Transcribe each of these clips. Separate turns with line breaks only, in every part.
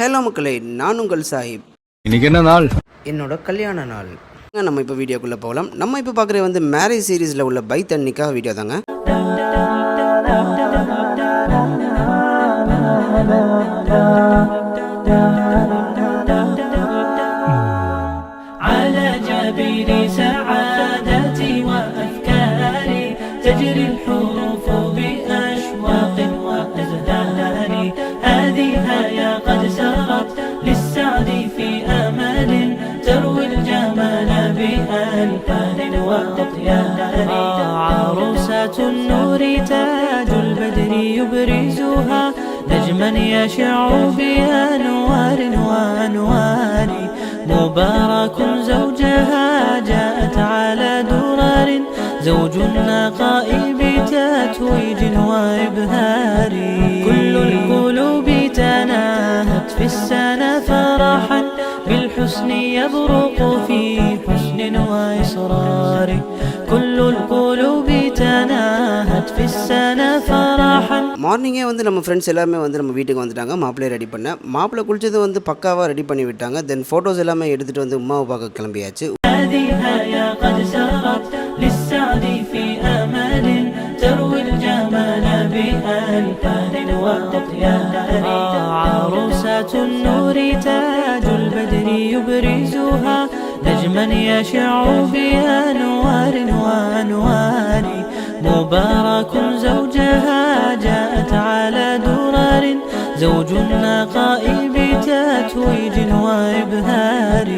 Hello மக்களே, நான் உங்கள் சாஹிப்.
இன்னைக்கு என்ன நாள்?
என்னோட கல்யாண நாள். நம்ம இப்போ வீடியோக்குள்ளே போகலாம். நம்ம இப்போ பார்க்குறது வந்து மேரேஜ் சீரீஸில் உள்ள பைத் அண்ட் நிக்காஹ் வீடியோ தாங்க.
عروسة النور تاج البدر يبرزها نجما يشع بأنوار وأنوار مبارك زوجها جاءت على درر زوج النقاء بتتويج وإبهار كل القلوب تناهت في السنة فرحا بالحسن يبرق في حسن وإصرار كل القلوب تناهت في السنة فرحا.
மார்னிங்கே வந்து நம்ம ஃப்ரெண்ட்ஸ் எல்லாமே வந்து நம்ம வீட்டுக்கு வந்துட்டாங்க. மாப்பிள்ளையை ரெடி பண்ண மாப்பிள்ளை குளிச்சது வந்து பக்காவாக ரெடி பண்ணி விட்டாங்க. தென் ஃபோட்டோஸ் எல்லாமே எடுத்துகிட்டு வந்து உமாவை பார்க்க கிளம்பியாச்சு.
عروسة النور تاج البدر يبرزها نجما يشع بأنوار وأنوار مبارك زوجها جاءت على درر زوج النقاء بتتويج وإبهار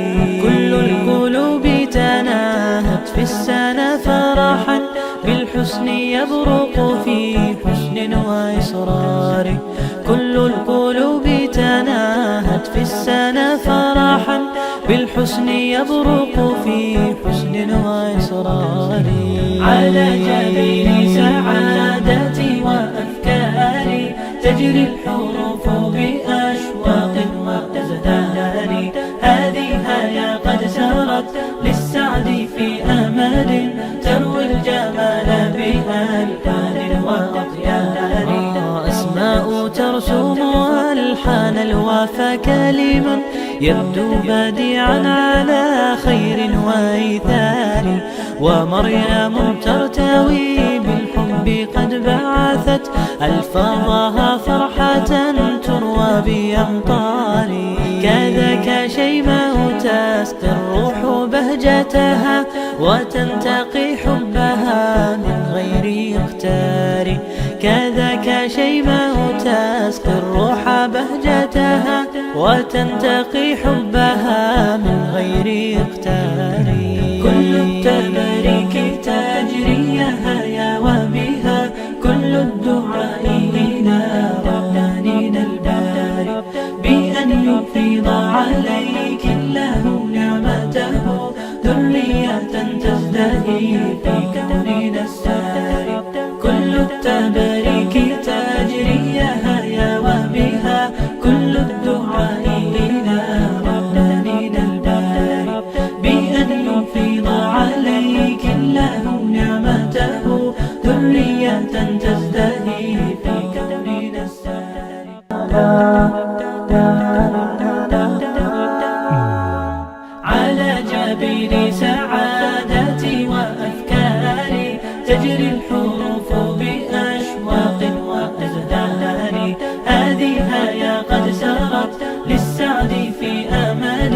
كل القلوب تناهت في السنة فرحا بالحسن يبرق في حسن وإصرار كل القلوب تناهت في السنة فرحا بالحسن يبرق في حسن وإصرار على جبين سعادتي وأفكاري تجري الحروف بأشواق وأزدهار هذه هيا قد سرت للسعد في أمل تروي الجمال بألحان وأطيار أسماء ترسم ألحان الوفا كلما يبدو بديعا على خير وإيثار ومريم ترتوي بالحب قد بعثت ألفاظها فرحة تروى بأمطار كذاك شيماء تسقي الروح بهجتها وتنتقي حبها من غير اختار كذاك شيماء تسقي الروح بهجتها وتنتقي حبها من غير اختار كل التبارك تجري يا وبها كل الدعاء إلى ربانين الباري بأن يفيض عليك الله نعمته ذرية تزدهي في كوننا الساري كل التبارك تجري يا وبها كل الدعاء إلى ربانين الباري بأن يفيض عليك الله نعمته ذرية تزدهي في كوننا الساري على جبين سعادتي وأفكاري تجري الحروف بأشواق وأزدهار هذه هيا قد سرت للسعد في أمل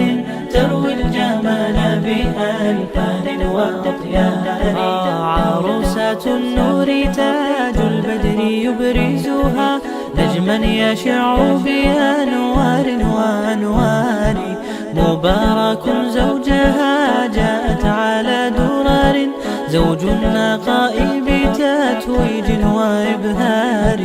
تروي الجمال بألحان وأطيار عروسة النور تاج البدر يبرزها نجما يشع بأنوار وأنوار مبارك زوجها جاءت على درر زوج النقاء بتتويج وإبهار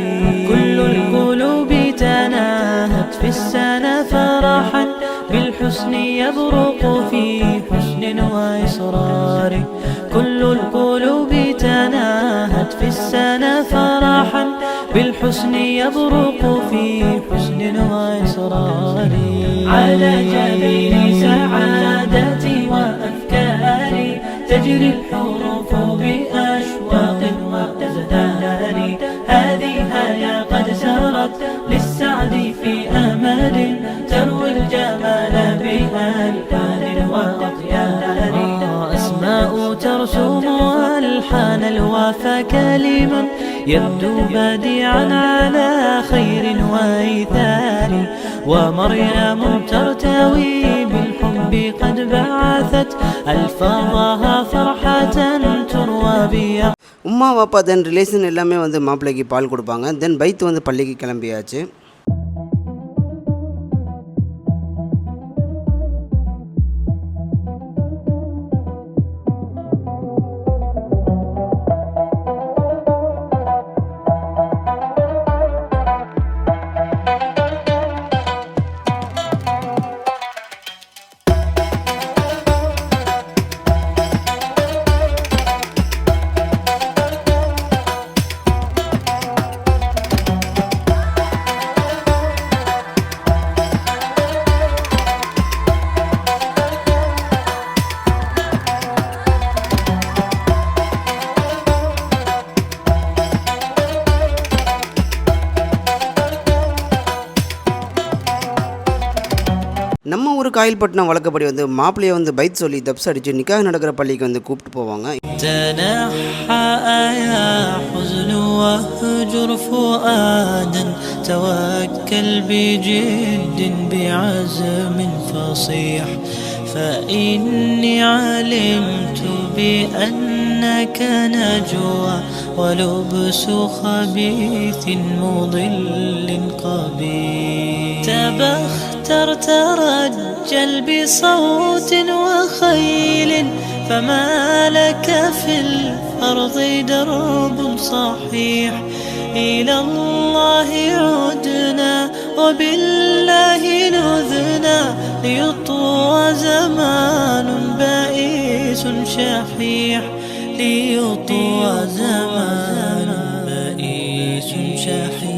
كل القلوب تناهت في السنة فرحا بالحسن يبرق في حسن وإصرار كل القلوب تناهت في السنة فرحا بالحسن يبرق في حسن وإصرار على جبين سعادتي وأفكاري تجري الحروف بأشواق وأزدهار هذه هيا قد سرت للسعد في أمل تروي الجمال بألوان وأطيار أسماء ترسم ألحان الوفا كلما يبدو بديعا على خير وإيثار ومريم ترتوي بالحب قد بعثت ألفاظها فرحة تروى بها.
உம்மா வாப்பா தென் ரிலேஷன் எல்லாமே வந்து மாப்பிள்ளைக்கு பால் கொடுப்பாங்க. தென் பைத்து வந்து பள்ளிக்கு கிளம்பியாச்சு. நம்ம ஒரு காயல்பட்டினம் வழக்கப்படி வந்து மாப்பிள்ளையை வந்து பைத் சொல்லி தப்ஸ் அடித்து நிக்காஹ் நடக்கிற பள்ளிக்கு வந்து கூப்பிட்டு போவாங்க.
تنحى يا حزن واهجر فؤادا توكل بجد بعزم فصيح فإني علمت بأنك نجوى ولبس خبيث مضل قبيح تبختر ترجل بصوت وخيل فما لك في الأرض درب صحيح إلى الله عدنا وبالله نذنا ليطوى زمان بائس شحيح ليطوى زمان بائس شحيح.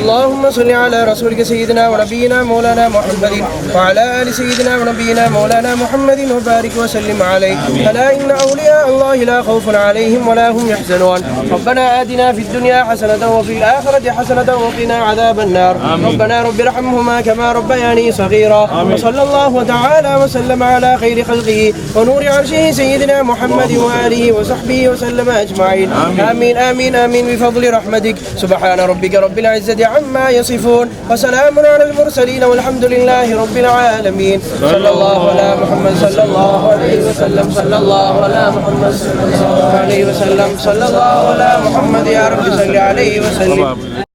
اللهم صل على رسولك سيدنا ونبينا مولانا محمد وعلى آل سيدنا ونبينا مولانا محمد وبارك وسلم عليه. ألا إن أولياء الله لا خوف عليهم ولا هم يحزنون. ربنا آتنا في الدنيا حسنة وفي الآخرة حسنة وقنا عذاب النار. ربنا رب ارحمهما كما ربياني صغيرا. وصلى الله تعالى وسلم على خير خلقه ونور عرشه سيدنا محمد وآله وصحبه وسلم أجمعين. آمين آمين آمين بفضل رحمتك. سبحان ربك رب العزة عما يصفون وسلام على المرسلين والحمد لله رب العالمين. صلى الله على محمد صلى الله عليه وسلم صلى الله على محمد صلى الله عليه وسلم صلى الله على محمد يا رب صل عليه وسلم.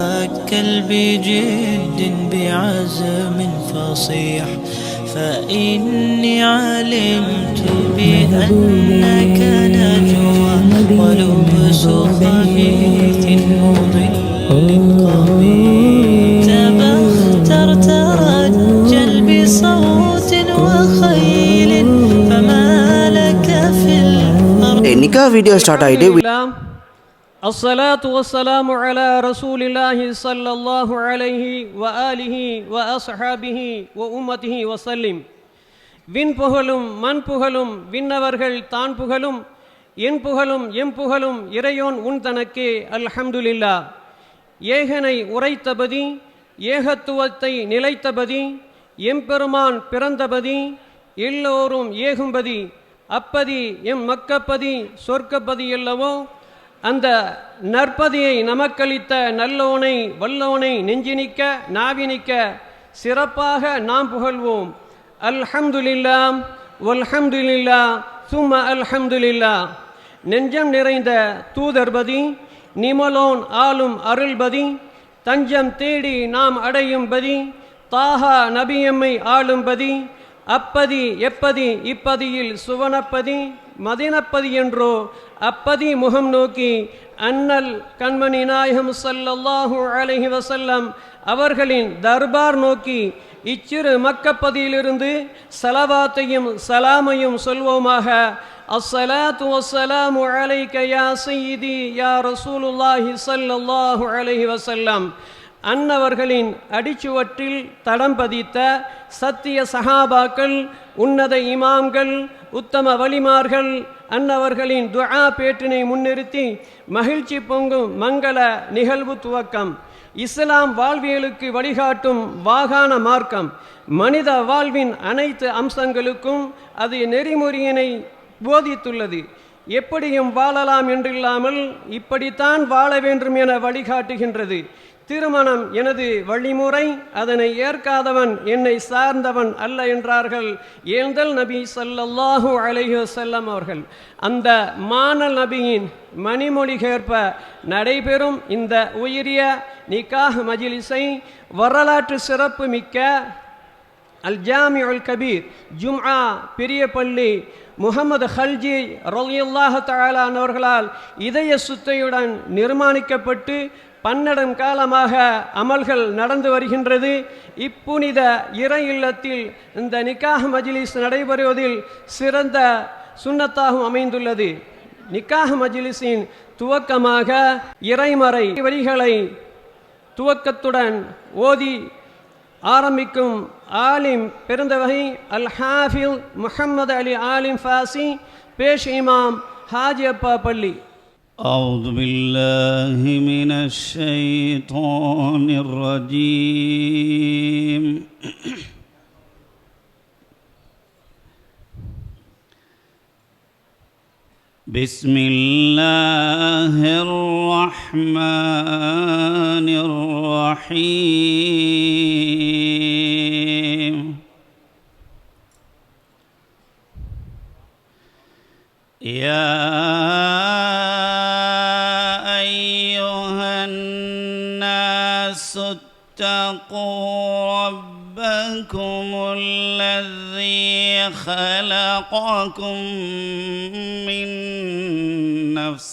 توكل بجد بعزم فصيح فإني علمت بأنك نجوى ولبس خبيث مضل قبيح تبختر ترجل بصوت وخيل فما لك في الأرض.
நிக்காஹ் வீடியோ ஸ்டார்ட் ஆகிட்டு
அஸ்ஸலாத்து வஸ்ஸலாமு அலா ரசூலில்லாஹி ஸல்லல்லாஹு அலைஹி வஆலிஹி வஅஸ்ஹாபிஹி வஉம்மத்திஹி வஸல்லிம். விண்புகழும் மண்புகழும் விண்ணவர்கள் தான் புகழும் என் புகழும் எம் புகழும் இறையோன் உன் தனக்கே அல்ஹம்துலில்லாஹ். ஏகனை உரைத்தபதி ஏகத்துவத்தை நிலைத்தபதி எம்பெருமான் பிறந்தபதி எல்லோரும் ஏகும்பதி அப்பதி எம் மக்கப்பதி சொர்க்கப்பதி அல்லவோ. அந்த நற்பதியை நமக்களித்த நல்லோனை வல்லோனை நெஞ்சினிக்க நாவினிக்க சிறப்பாக நாம் புகழ்வோம். அல்ஹம்துலில்லாஹ் வல்ஹம்துலில்லாஹ் சும்ம அல்ஹம்துலில்லாஹ். நெஞ்சம் நிறைந்த தூதர்பதி நிமலோன் ஆளும் அருள்பதி தஞ்சம் தேடி நாம் அடையும் பதி தாஹா நபியம்மை ஆளும்பதி அப்பதி எப்பதி இப்பதியில் சுவனப்பதி மதினப்பதி என்றோ அப்பதி முகம் நோக்கி அண்ணல் கண்மணி நாயகம் ஸல்லல்லாஹு அலைஹி வஸல்லம் அவர்களின் தர்பார் நோக்கி இச்சிறு மக்கப்பதியிலிருந்து ஸலவாத்தையும் சலாமையும் சொல்வோமாக. அஸ்ஸலாத்து வஸ்ஸலாமு அலைக யா சய்யிதி யா ரசூலுல்லாஹி ஸல்லல்லாஹு அலைஹி வஸல்லம். அன்னவர்களின் அடிச்சுவற்றில் தடம் பதித்த சத்திய சஹாபாக்கள் உன்னத இமாம்கள் உத்தம வலிமார்கள் அன்னவர்களின் துஆ பேற்றினை முன்னிறுத்தி மகிழ்ச்சி பொங்கும் மங்கள நிகழ்வு துவக்கம். இஸ்லாம் வாழ்வியலுக்கு வழிகாட்டும் வாகான மார்க்கம். மனித வாழ்வின் அனைத்து அம்சங்களுக்கும் அது நெறிமுறையினை போதித்துள்ளது. எப்படியும் வாழலாம் என்றில்லாமல் இப்படித்தான் வாழ வேண்டும் என வழிகாட்டுகின்றது. திருமணம் எனது வழிமுறை, அதனை ஏற்காதவன் என்னை சார்ந்தவன் அல்ல என்றார்கள் ஏந்தல் நபி ஸல்லல்லாஹு அலைஹி வஸல்லம் அவர்கள். அந்த மானல் நபியின் மணிமொழிகேற்ப நடைபெறும் இந்த உயரிய நிக்காஹ் மஜ்லிஸை வரலாற்று சிறப்பு மிக்க அல் ஜாமிஉல் கபீர் ஜும்ஆ பெரிய பள்ளி முஹம்மது ஹல்ஜி ரலியல்லாஹு தஆலா அவர்களால் இதய சுத்தையுடன் நிர்மாணிக்கப்பட்டு 12 காலமாக அமல்கள் நடந்து வருகின்றது. இப்புனித இறை இல்லத்தில் இந்த நிக்காஹ் மஜ்லிஸ் நடைபெறுவதில் சிறந்த சுன்னத்தாகவும் அமைந்துள்ளது. நிக்காஹ் மஜ்லிஸின் துவக்கமாக இறைமறை வரிகளை துவக்கத்துடன் ஓதி ஆரம்பிக்கும் ஆலிம் பெருந்தவகை அல் ஹாஃபில் முஹம்மது அலி ஆலிம் ஃபாசி, பேஷ் இமாம் ஹாஜி அப்பா பள்ளி.
أعوذ بالله من الشيطان الرجيم. بسم الله الرحمن الرحيم. يا اتقوا ربكم الذي خلقكم من نفس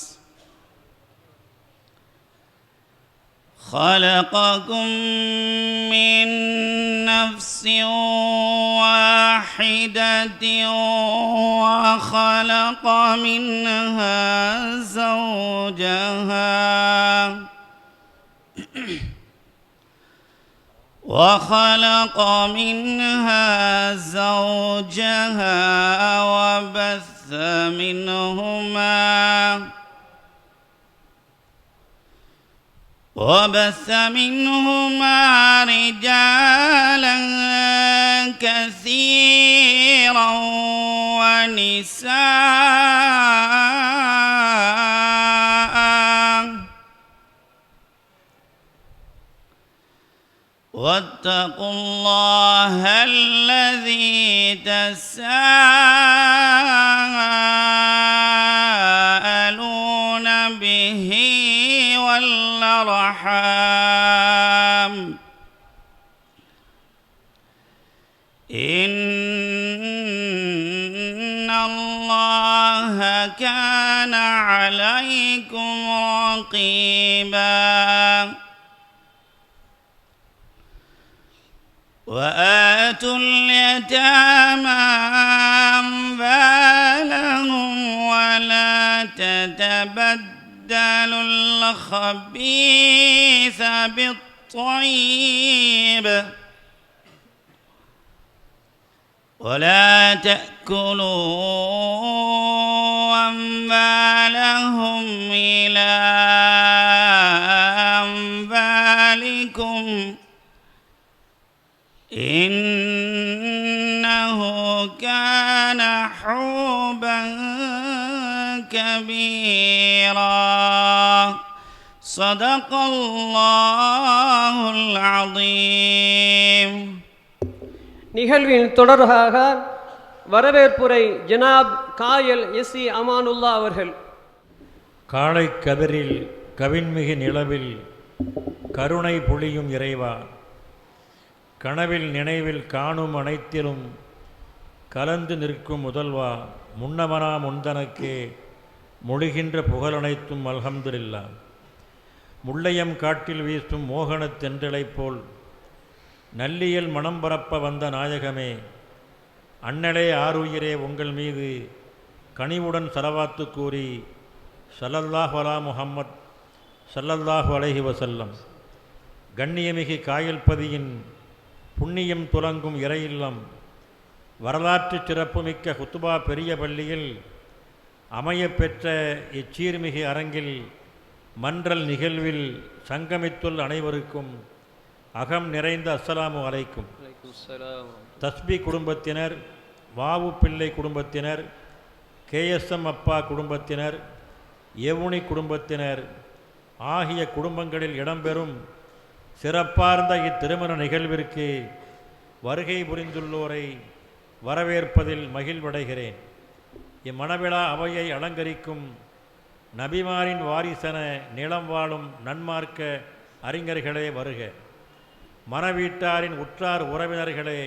واحدة وخلق منها زوجها وبث منهما رجالا كثيرا ونساء واتقوا الله الذي تساءلون به والأرحام إن الله كان عليكم رقيبا. وآتوا اليتامى أموالهم ولا تتبدلوا الخبيث بالطيب ولا تأكلوا أموالهم إلى أموالكم إنه كان حوبا كبيرا. صدق الله العظيم.
நிகழ்வின் தொடராக வரவேற்புரை ஜனாப் காயல் எஸ்சி அமானுல்லா அவர்கள்.
காலை கதிரில் கவின்மிகு நிலவில் கருணை பொழியும் இறைவா, கனவில் நினைவில் காணும் அனைத்திலும் கலந்து நிற்கும் முதல்வா, முன்னவனா முந்தனக்கே மொழிகின்ற புகழனைத்தும் அல்ஹம்துலில்லாஹ். முள்ளையம் காட்டில் வீசும் மோகனத் தென்றலைப் போல் நல்லியல் மனம் பரப்ப வந்த நாயகமே, அண்ணலே ஆருயிரே, உங்கள் மீது கனிவுடன் ஸலவாத்து கூறி ஸல்லல்லாஹு அலா முஹம்மத் ஸல்லல்லாஹு அலைஹி வஸல்லம். கண்ணியமிகு காயல்பதியின் புண்ணியம் துலங்கும் இறையில்லம் வரலாற்று சிறப்புமிக்க ஹுத்துபா பெரிய பள்ளியில் அமையப்பெற்ற இச்சீர்மிகு அரங்கில் மன்றல் நிகழ்வில் சங்கமித்துள்ள அனைவருக்கும் அகம் நிறைந்த அஸ்ஸலாமு அலைக்கும். தஸ்பி குடும்பத்தினர், வாவு பிள்ளை குடும்பத்தினர், கேஎஸ்எம் அப்பா குடும்பத்தினர், எவுனி குடும்பத்தினர் ஆகிய குடும்பங்களில் இடம்பெறும் சிறப்பார்ந்த இத்திருமண நிகழ்விற்கு வருகை புரிந்துள்ளோரை வரவேற்பதில் மகிழ்வடைகிறேன். இம்மணவிழா அவையை அலங்கரிக்கும் நபிமாரின் வாரிசென நிலம் வாழும் நன்மார்க்க அறிஞர்களே வருக. மணவீட்டாரின் உற்றார் உறவினர்களே,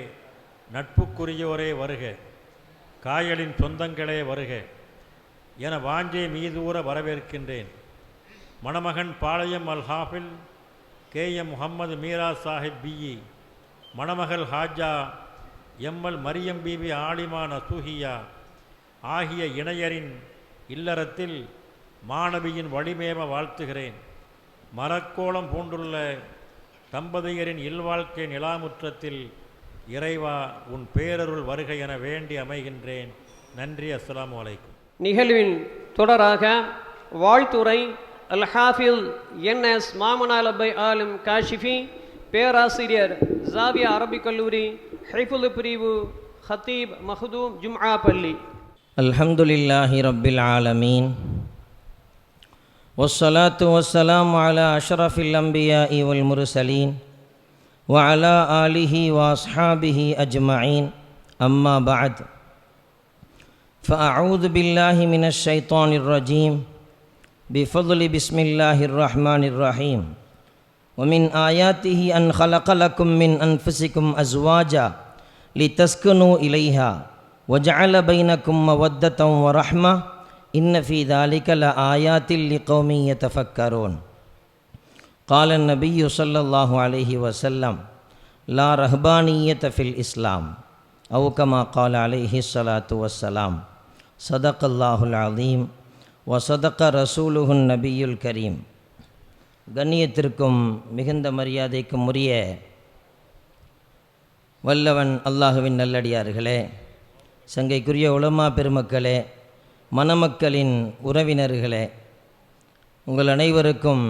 நட்புக்குரியோரே வருக. காயலின் சொந்தங்களே வருக என வாஞ்சை மீதூர வரவேற்கின்றேன். மணமகன் பாளையம் அல் ஹாஃபில் KM முகமது மீரா சாஹிப் பிஇ, மணமகள் ஹாஜா எம்எல் மரியம் பிபி ஆலிமா நசூஹியா ஆகிய இணையரின் இல்லறத்தில் மாணவியின் வழிமேம வாழ்த்துகிறேன். மரக்கோலம் பூண்டுள்ள தம்பதியரின் இல்வாழ்க்கை நிலாமுற்றத்தில் இறைவா உன் பேரருள் வருகை என வேண்டி அமைகின்றேன். நன்றி. அஸ்ஸலாமு அலைக்கும்.
நிகழ்வின் தொடராக வாழ்த்துரை அல் ஹாஃபில் NS மாமனாலபை ஆலிம் காஷிஃபி, பேராசிரியர் ஜாவியா அரபிக் கல்லூரி, ஹைஃபுல் பிரிவு, ஹத்தீப் மஹ்தூம் ஜும்ஆ பள்ளி.
அல்ஹம்துலில்லாஹி ரப்பில் ஆலமீன், வஸ்ஸலாத்து வஸ்ஸலாமு அலா அஷ்ரஃபில் அன்பியாஇ வல் முர்சலீன் வ அலா ஆலிஹி வ அஸ்ஹாபிஹி அஜ்மஈன். அம்மா பஅத், ஃபஅஊது பில்லாஹி மினஷ் ஷைத்தானிர் ரஜீம். பிஃபض்லி பிஸ்மில்லாஹிர் ரஹ்மானிர் ரஹீம். ومن آياته أن خلق لكم من أنفسكم أزواجا لتسكنوا إليها وجعل بينكم مودة ورحمة إن في ذلك لآيات لقوم يتفكرون. قال النبي صلى الله عليه وسلم لا رهبانية في الإسلام أو كما قال عليه الصلاة والسلام. صدق الله العظيم وصدق رسوله النبي الكريم. கண்ணியத்திற்கும் மிகுந்த மரியாதைக்கும் உரிய வல்லவன் அல்லாஹுவின் நல்லடியார்களே, சங்கைக்குரிய உலமா பெருமக்களே, மணமக்களின் உறவினர்களே, உங்கள் அனைவருக்கும்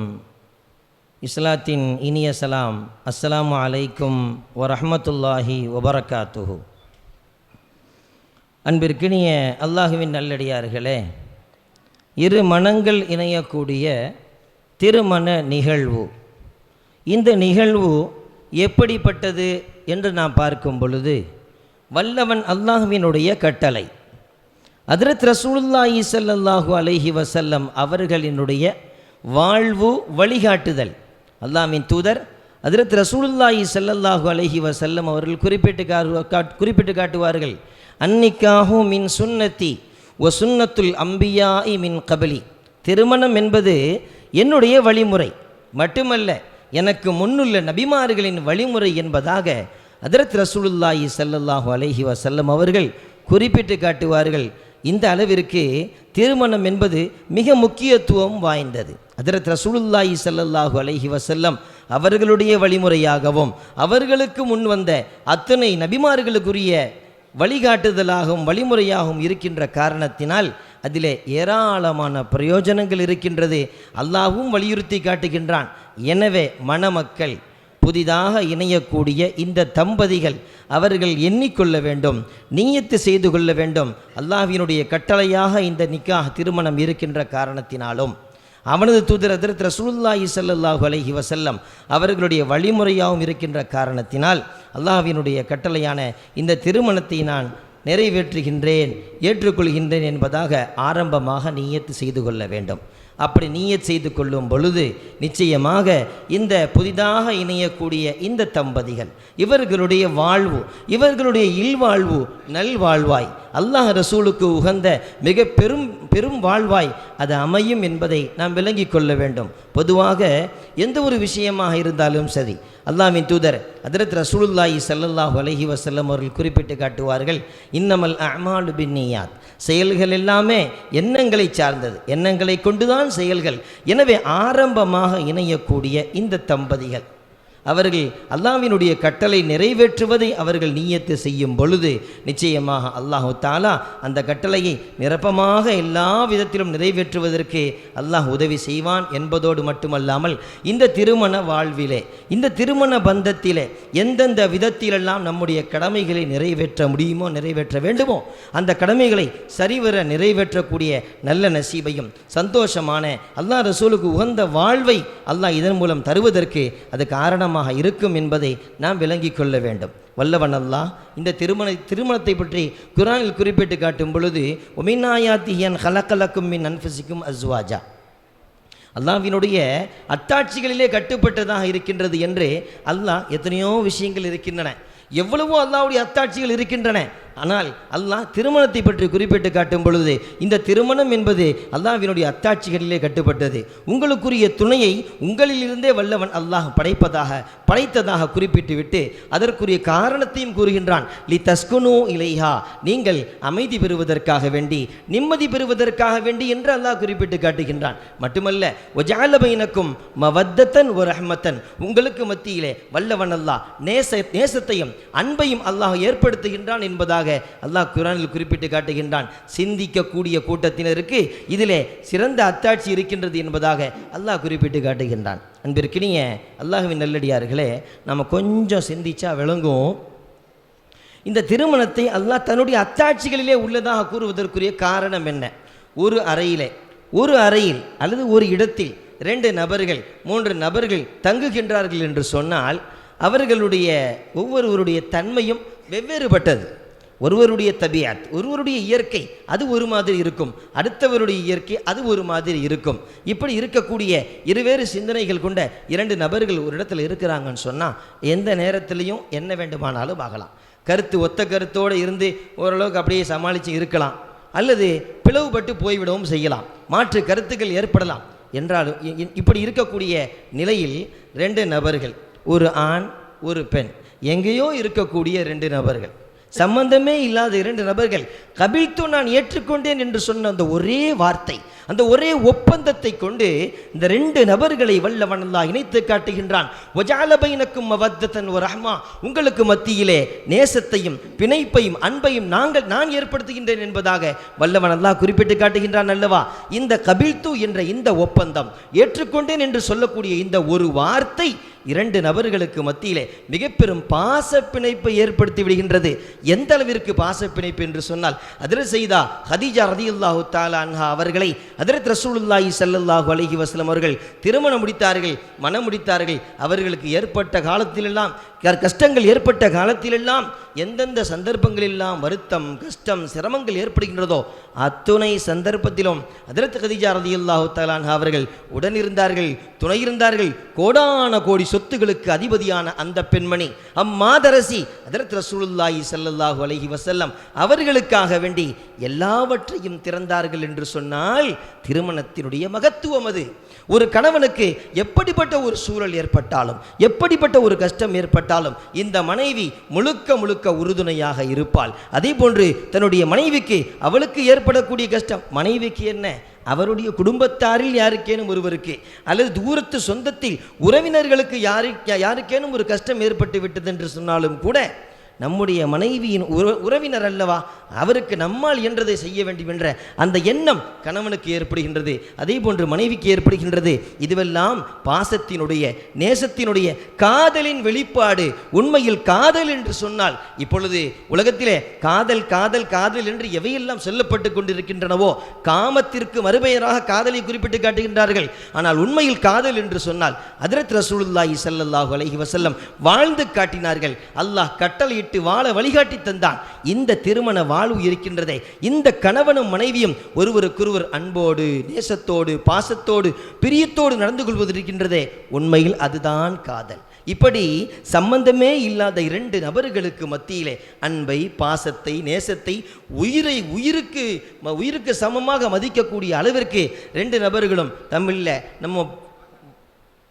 இஸ்லாத்தின் இனிய சலாம். அஸ்ஸலாமு அலைக்கும் வரஹ்மத்துல்லாஹி வபரகாத்துஹு. அன்பிற்கினிய அல்லாஹுவின் நல்லடியார்களே, இரு மனங்கள் இணையக்கூடிய திருமண நிகழ்வு, இந்த நிகழ்வு எப்படிப்பட்டது என்று நாம் பார்க்கும் பொழுது, வல்லவன் அல்லாஹ்வினுடைய கட்டளை, ஹஜ்ரத் ரசூலுல்லாஹி ஸல்லல்லாஹு அலைஹி வஸல்லம் அவர்களினுடைய வாழ்வு வழிகாட்டுதல். அல்லாஹ்வின் தூதர் ஹஜ்ரத் ரசூலுல்லாஹி ஸல்லல்லாஹு அலைஹி வஸல்லம் அவர்கள் குறிப்பிட்டு காட்டுவார்கள், அன்னிக்காஹு மின் சுன்னத்தி வ சுன்னத்துல் அம்பியாஇ மின் கபலி. திருமணம் என்பது என்னுடைய வழிமுறை மட்டுமல்ல, எனக்கு முன்னுள்ள நபிமார்களின் வழிமுறை என்பதாக ஹஜ்ரத் ரசூலுல்லாஹி ஸல்லல்லாஹு அலைஹி வஸல்லம் அவர்கள் குறிப்பிட்டு காட்டுவார்கள். இந்த அளவிற்கு திருமணம் என்பது மிக முக்கியத்துவம் வாய்ந்தது. ஹஜ்ரத் ரசூலுல்லாஹி ஸல்லல்லாஹு அலைஹி வஸல்லம் அவர்களுடைய வழிமுறையாகவும் அவர்களுக்கு முன் வந்த அத்தனை நபிமார்களுக்குரிய வழிகாட்டுதலாகவும் வழிமுறையாகவும் இருக்கின்ற காரணத்தினால் அதிலே ஏராளமான பிரயோஜனங்கள் இருக்கின்றது. அல்லாஹ்வும் வலியுறுத்தி காட்டுகின்றான். எனவே மணமக்கள், புதிதாக இணையக்கூடிய இந்த தம்பதிகள் அவர்கள் எண்ணிக்கொள்ள வேண்டும், நியத்து செய்து கொள்ள வேண்டும். அல்லாஹ்வினுடைய கட்டளையாக இந்த நிக்காஹ் திருமணம் இருக்கின்ற காரணத்தினாலும் அவனது தூதர் ஹஜ்ரத் ரசூலுல்லாஹி ஸல்லல்லாஹு அலைஹி வஸல்லம் அவர்களுடைய வழிமுறையாகவும் இருக்கின்ற காரணத்தினால் அல்லாஹ்வினுடைய கட்டளையான இந்த திருமணத்தை நான் நிறைவேற்றுகின்றேன், ஏற்றுக்கொள்கின்றேன் என்பதாக ஆரம்பமாக நியத்து செய்து கொள்ள வேண்டும். அப்படி நீயத் செய்து கொள்ளும் பொழுது நிச்சயமாக இந்த புதிதாக இணையக்கூடிய இந்த தம்பதிகள் இவர்களுடைய வாழ்வு, இவர்களுடைய இல்வாழ்வு நல்வாழ்வாய், அல்லாஹ் ரசூலுக்கு உகந்த மிக பெரும் வாழ்வாய் அது அமையும் என்பதை நாம் விளங்கி கொள்ள வேண்டும். பொதுவாக எந்த ஒரு விஷயமாக இருந்தாலும் சரி, அல்லாஹ்வின் தூதர் ஹஜ்ரத் ரசூலுல்லாஹி ஸல்லல்லாஹு அலைஹி வஸல்லம் அவர்கள் குறிப்பிட்டு காட்டுவார்கள், இன்னமல் அஅமாலு பின்னியாத், செயல்கள் எல்லாமே எண்ணங்களை சார்ந்தது, எண்ணங்களை கொண்டுதான் செயல்கள். எனவே ஆரம்பமாக இணையக்கூடிய இந்த தம்பதிகள் அவர்கள் அல்லாஹ்வினுடைய கட்டளை நிறைவேற்றுவதை அவர்கள் நியத்து செய்யும் பொழுது நிச்சயமாக அல்லாஹு தாலா அந்த கட்டளையை நிரப்பமாக எல்லா விதத்திலும் நிறைவேற்றுவதற்கு அல்லாஹ் உதவி செய்வான் என்பதோடு மட்டுமல்லாமல் இந்த திருமண வாழ்விலே, இந்த திருமண பந்தத்திலே எந்தெந்த விதத்திலெல்லாம் நம்முடைய கடமைகளை நிறைவேற்ற முடியுமோ, நிறைவேற்ற வேண்டுமோ, அந்த கடமைகளை சரிவர நிறைவேற்றக்கூடிய நல்ல நசீபையும் சந்தோஷமான அல்லாஹ் ரசூலுக்கு உகந்த வாழ்வை அல்லாஹ் இதன் மூலம் தருவதற்கு அது காரணமாக இருக்கும் என்பதை நாம் விளங்கிக் கொள்ள வேண்டும். வல்லவன் அல்லாஹ் இந்த திருமணத்தை பற்றி குர்ஆனில் குறிப்பிட்டு காட்டும் பொழுது ஒமினாயாத்தியன் ஹலக்கலக்கும் மின் அன்ஃபுசிக்கும் அஸ்வாஜா, அல்லாஹ்வினுடைய அத்தாட்சிகளிலே கட்டுப்பட்டதாக இருக்கின்றது என்று அல்லாஹ் எத்தனையோ விஷயங்கள் இருக்கின்றன, எவ்வளவோ அல்லாஹ்வுடைய அத்தாட்சிகள் இருக்கின்றன. ஆனால் அல்லாஹ் திருமணத்தை பற்றி குறிப்பிட்டு காட்டும் பொழுது இந்த திருமணம் என்பது அல்லாஹ்வினுடைய அத்தாட்சிகளிலே கட்டுப்பட்டது. உங்களுக்குரிய துணையை உங்களிலிருந்தே வல்லவன் அல்லாஹ் படைத்ததாக குறிப்பிட்டு விட்டு அதற்குரிய காரணத்தையும் கூறுகின்றான். லி தஸ்குனு இலைஹா, நீங்கள் அமைதி பெறுவதற்காக வேண்டி, நிம்மதி பெறுவதற்காக வேண்டி என்று அல்லாஹ் குறிப்பிட்டு காட்டுகின்றான். மட்டுமல்ல, வஜஅல பைனக்கும் மவத்தன் வ ரஹ்மத்தன், உங்களுக்கு மத்தியிலே வல்லவன் அல்லாஹ் நேசத்தையும் அன்பையும் அல்லாஹ் ஏற்படுத்துகின்றான் என்பதாக அல்லாஹ் குர்ஆனில் குறிப்பிட்டு காட்டுகின்றான். சிந்திக்கக்கூடிய கூட்டத்தினருக்கு இதிலே சிறந்த அத்தாட்சி இருக்கின்றது என்பதாக அல்லாஹ் குறிப்பிட்டு காட்டுகின்றான். அன்பிற்கினிய அல்லாஹ்வின் நல்லடியார்களே, நம்ம கொஞ்சம் சிந்திச்சா விளங்கும். இந்த திருமணத்தை அல்லாஹ் தன்னுடைய அத்தாட்சிகளிலே உள்ளதாக கூறுவதற்குரிய காரணம் என்ன? ஒரு அறையில் அல்லது ஒரு இடத்தில் 2 நபர்கள் 3 நபர்கள் தங்குகின்றார்கள் என்று சொன்னால் அவர்களுடைய ஒவ்வொருவருடைய தன்மையும் வெவ்வேறுபட்டது. ஒருவருடைய தபியாத், ஒருவருடைய இயற்கை அது ஒரு மாதிரி இருக்கும், அடுத்தவருடைய இயற்கை அது ஒரு மாதிரி இருக்கும். இப்படி இருக்கக்கூடிய இருவேறு சிந்தனைகள் கொண்ட 2 நபர்கள் ஒரு இடத்துல இருக்கிறாங்கன்னு சொன்னால் எந்த நேரத்திலையும் என்ன வேண்டுமானாலும் ஆகலாம். ஒத்த கருத்தோடு இருந்து ஓரளவுக்கு அப்படியே சமாளித்து இருக்கலாம், அல்லது பிளவுபட்டு போய்விடவும் செய்யலாம், மாற்று கருத்துக்கள் ஏற்படலாம். என்றாலும் இப்படி இருக்கக்கூடிய நிலையில் 2 நபர்கள், ஒரு ஆண் ஒரு பெண், எங்கேயோ இருக்கக்கூடிய 2 நபர்கள், சம்பந்தமே இல்லாத 2 நபர்கள், கபில்து நான் ஏற்றுக்கொண்டேன் என்று சொன்ன அந்த ஒரே வார்த்தை, அந்த ஒரே ஒப்பந்தத்தை கொண்டு இந்த 2 நபர்களை வல்லவன் அல்லாஹ் இணைத்து காட்டுகின்றான். வஜஅல பைனக்கும் மவத்தன் வ ரஹ்மா, உங்களுக்கு மத்தியிலே நேசத்தையும் பிணைப்பையும் அன்பையும் நான் ஏற்படுத்துகின்றேன் என்பதாக வல்லவன் அல்லாஹ் குறிப்பிட்டு காட்டுகின்றான் அல்லவா. இந்த கபில்து என்ற இந்த ஒப்பந்தம், ஏற்றுக்கொண்டேன் என்று சொல்லக்கூடிய இந்த ஒரு வார்த்தை 2 நபர்களுக்கு மத்தியிலே மிக பெரும் பாச பிணைப்பை ஏற்படுத்தி விடுகின்றது. எந்த அளவிற்கு பாச பிணைப்பு என்று சொன்னால், ஹஜ்ரத் சையதா ஹதீஜா ரலியல்லாஹு தஆலா அன்ஹா அவர்களை ஹஜ்ரத் ரசூலுல்லாஹி ஸல்லல்லாஹு அலைஹி வஸல்லம் அவர்கள் திருமணம் முடித்தார்கள், மனம் முடித்தார்கள். அவர்களுக்கு ஏற்பட்ட காலத்திலெல்லாம், கஷ்டங்கள் ஏற்பட்ட காலத்திலெல்லாம், எந்தெந்த சந்தர்ப்பங்களெல்லாம் வருத்தம், கஷ்டம், சிரமங்கள் ஏற்படுகின்றதோ அத்துணை சந்தர்ப்பத்திலும் ஹஜ்ரத் ஹதீஜா ரலியல்லாஹு தஆலா அன்ஹா அவர்கள் உடனிருந்தார்கள், துணை இருந்தார்கள். கோடான கோடி சொத்துகளுக்கு அதிபதியான அந்த பெண்மணி அம்மாதரசி ஹஜ்ரத் ரசூலுல்லாஹி ஸல்லல்லாஹு அலைஹி வஸல்லம் அவர்களுக்காக வேண்டி எல்லாவற்றையும் திறந்தார்கள் என்று சொன்னால் திருமணத்தினுடைய மகத்துவம் அது. ஒரு கணவனுக்கு எப்படிப்பட்ட ஒரு சூழல் ஏற்பட்டாலும், எப்படிப்பட்ட ஒரு கஷ்டம் ஏற்பட்டாலும் இந்த மனைவி முழுக்க உறுதுணையாக இருப்பாள். அதே போன்று தன்னுடைய மனைவிக்கு, அவளுக்கு ஏற்படக்கூடிய கஷ்டம், மனைவிக்கு என்ன, அவருடைய குடும்பத்தாரில் யாருக்கேனும் ஒருவருக்கு அல்லது தூரத்து சொந்தத்தில் உறவினர்களுக்கு யாருக்கேனும் ஒரு கஷ்டம் ஏற்பட்டு விட்டது என்று சொன்னாலும் கூட நம்முடைய மனைவியின் உறவினர் அல்லவா, அவருக்கு நம்மால் என்றதை செய்ய வேண்டும் என்ற அந்த எண்ணம் கணவனுக்கு ஏற்படுகின்றது. அதே போன்று மனைவிக்கு ஏற்படுகின்றது. இதுவெல்லாம் பாசத்தினுடைய, நேசத்தினுடைய, காதலின் வெளிப்பாடு. உண்மையில் காதல் என்று சொன்னால் இப்பொழுது உலகத்திலே காதல் காதல் காதல் என்று எவையெல்லாம் சொல்லப்பட்டு கொண்டிருக்கின்றனவோ காமத்திற்கு மறுபெயராக காதலை குறிப்பிட்டு காட்டுகின்றார்கள். ஆனால் உண்மையில் காதல் என்று சொன்னால் ஹஜ்ரத் ரசூலுல்லாஹி ஸல்லல்லாஹு அலைஹி வஸல்லம் வாழ்ந்து காட்டினார்கள். அல்லாஹ் கட்டளை வாழ வழிகாட்டி தந்தான். இந்த திருமண வாழ்வு இருக்கின்றதே, இந்த கணவனும் மனைவியும் ஒருவருக்கொருவர் அன்போடு, நேசத்தோடு, பாசத்தோடு, பிரியத்தோடு நடந்து கொள்வது இருக்கின்றதே, உண்மையில் அதுதான் காதல். இப்படி சம்பந்தமே இல்லாத 2 நபர்களுக்கு மத்தியிலே அன்பை, பாசத்தை, நேசத்தை, உயிருக்கு சமமாக மதிக்கக்கூடிய அளவிற்கு 2 நபர்களும் தமிழில் நம்ம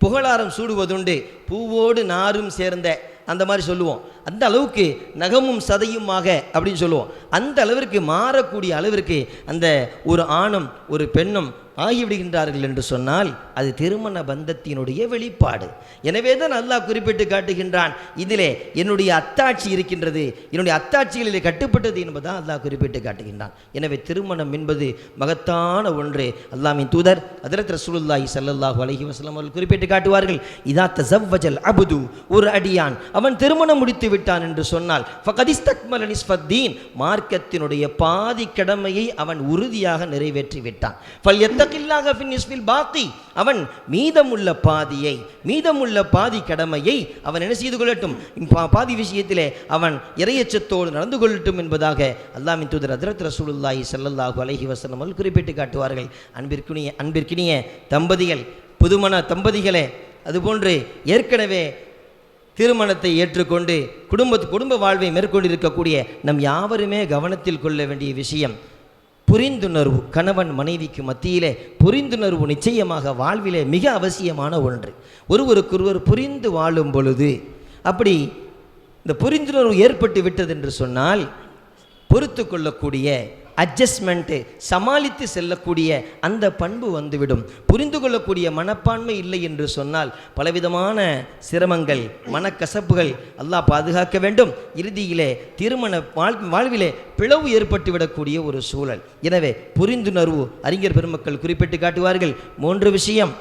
புகழாரம் சூடுவதுண்டு, பூவோடு நாரும் சேர்ந்த அந்த மாதிரி சொல்லுவோம். அந்த அளவுக்கு நகமும் சதையுமாக அப்படின்னு சொல்லுவோம். அந்த அளவிற்கு மாறக்கூடிய அளவிற்கு அந்த ஒரு ஆணும் ஒரு பெண்ணும் ஆகிவிடுகின்றார்கள் என்று சொன்னால் அது திருமண பந்தத்தினுடைய வெளிப்பாடு. எனவே தான் அல்லாஹ் குறிப்பிட்டு காட்டுகின்றான், இதிலே என்னுடைய அத்தாட்சி இருக்கின்றது, என்னுடைய அத்தாட்சிகளிலே கட்டுப்பட்டது என்பதாக அல்லாஹ் குறிப்பிட்டு காட்டுகின்றான். எனவே திருமணம் என்பது மகத்தான ஒன்று. அல்லாஹ்வின் தூதர் ஹஜ்ரத் ரசூலுல்லாஹி ஸல்லல்லாஹு அலைஹி வஸல்லம் அவர்கள் குறிப்பிட்டு காட்டுவார்கள், இதா தஸவ்வஜல் அப்து, ஒரு அடியான் அவன் திருமணம் முடித்து விட்டான் என்று சொன்னால் ஃபகத் இஸ்தக்மல நிஸ்ஃபத்தீன், மார்க்கத்தினுடைய பாதி கடமையை அவன் உறுதியாக நிறைவேற்றி விட்டான். ஃபல்யத்தகில்லாஹ ஃபி நிஸ்ஃபில் பாக்கி, அவன் மீதமுள்ள பாதி கடமையை அவன் என்ன செய்து கொள்ளட்டும், பாதி விஷயத்திலே அவன் இறையச்சத்தோடு நடந்து கொள்ளட்டும் என்பதாக அல்லாஹ்வின் தூதர் ஹஜ்ரத் ரசூலுல்லாஹி ஸல்லல்லாஹு அலைஹி வஸல்லம் அவர்கள் குறிப்பிட்டு காட்டுவார்கள். அன்பிற்கினிய தம்பதிகள், புதுமண தம்பதிகளே, அதுபோன்று ஏற்கனவே திருமணத்தை ஏற்றுக்கொண்டு குடும்ப வாழ்வை மேற்கொண்டிருக்கக்கூடிய நம் யாவருமே கவனத்தில் கொள்ள வேண்டிய விஷயம் புரிந்துணர்வு. கணவன் மனைவிக்கு மத்தியிலே புரிந்துணர்வு நிச்சயமாக வாழ்விலே மிக அவசியமான ஒன்று. ஒருவருக்கொருவர் புரிந்து வாழும் பொழுது, அப்படி இந்த புரிந்துணர்வு ஏற்பட்டு விட்டது என்று சொன்னால் பொறுத்து கொள்ளக்கூடிய, அட்ஜஸ்ட்மெண்ட்டு, சமாளித்து செல்லக்கூடிய அந்த பண்பு வந்துவிடும். புரிந்து கொள்ளக்கூடிய மனப்பான்மை இல்லை என்று சொன்னால் பலவிதமான சிரமங்கள், மனக்கசப்புகள் அல்லாஹ் பாதுகாக்க வேண்டும். இறுதியிலே திருமண வாழ்விலே பிளவு ஏற்பட்டுவிடக்கூடிய ஒரு சூழல். எனவே புரிந்துணர்வு, அறிஞர் பெருமக்கள் குறிப்பிட்டு காட்டுவார்கள் 3 விஷயம்.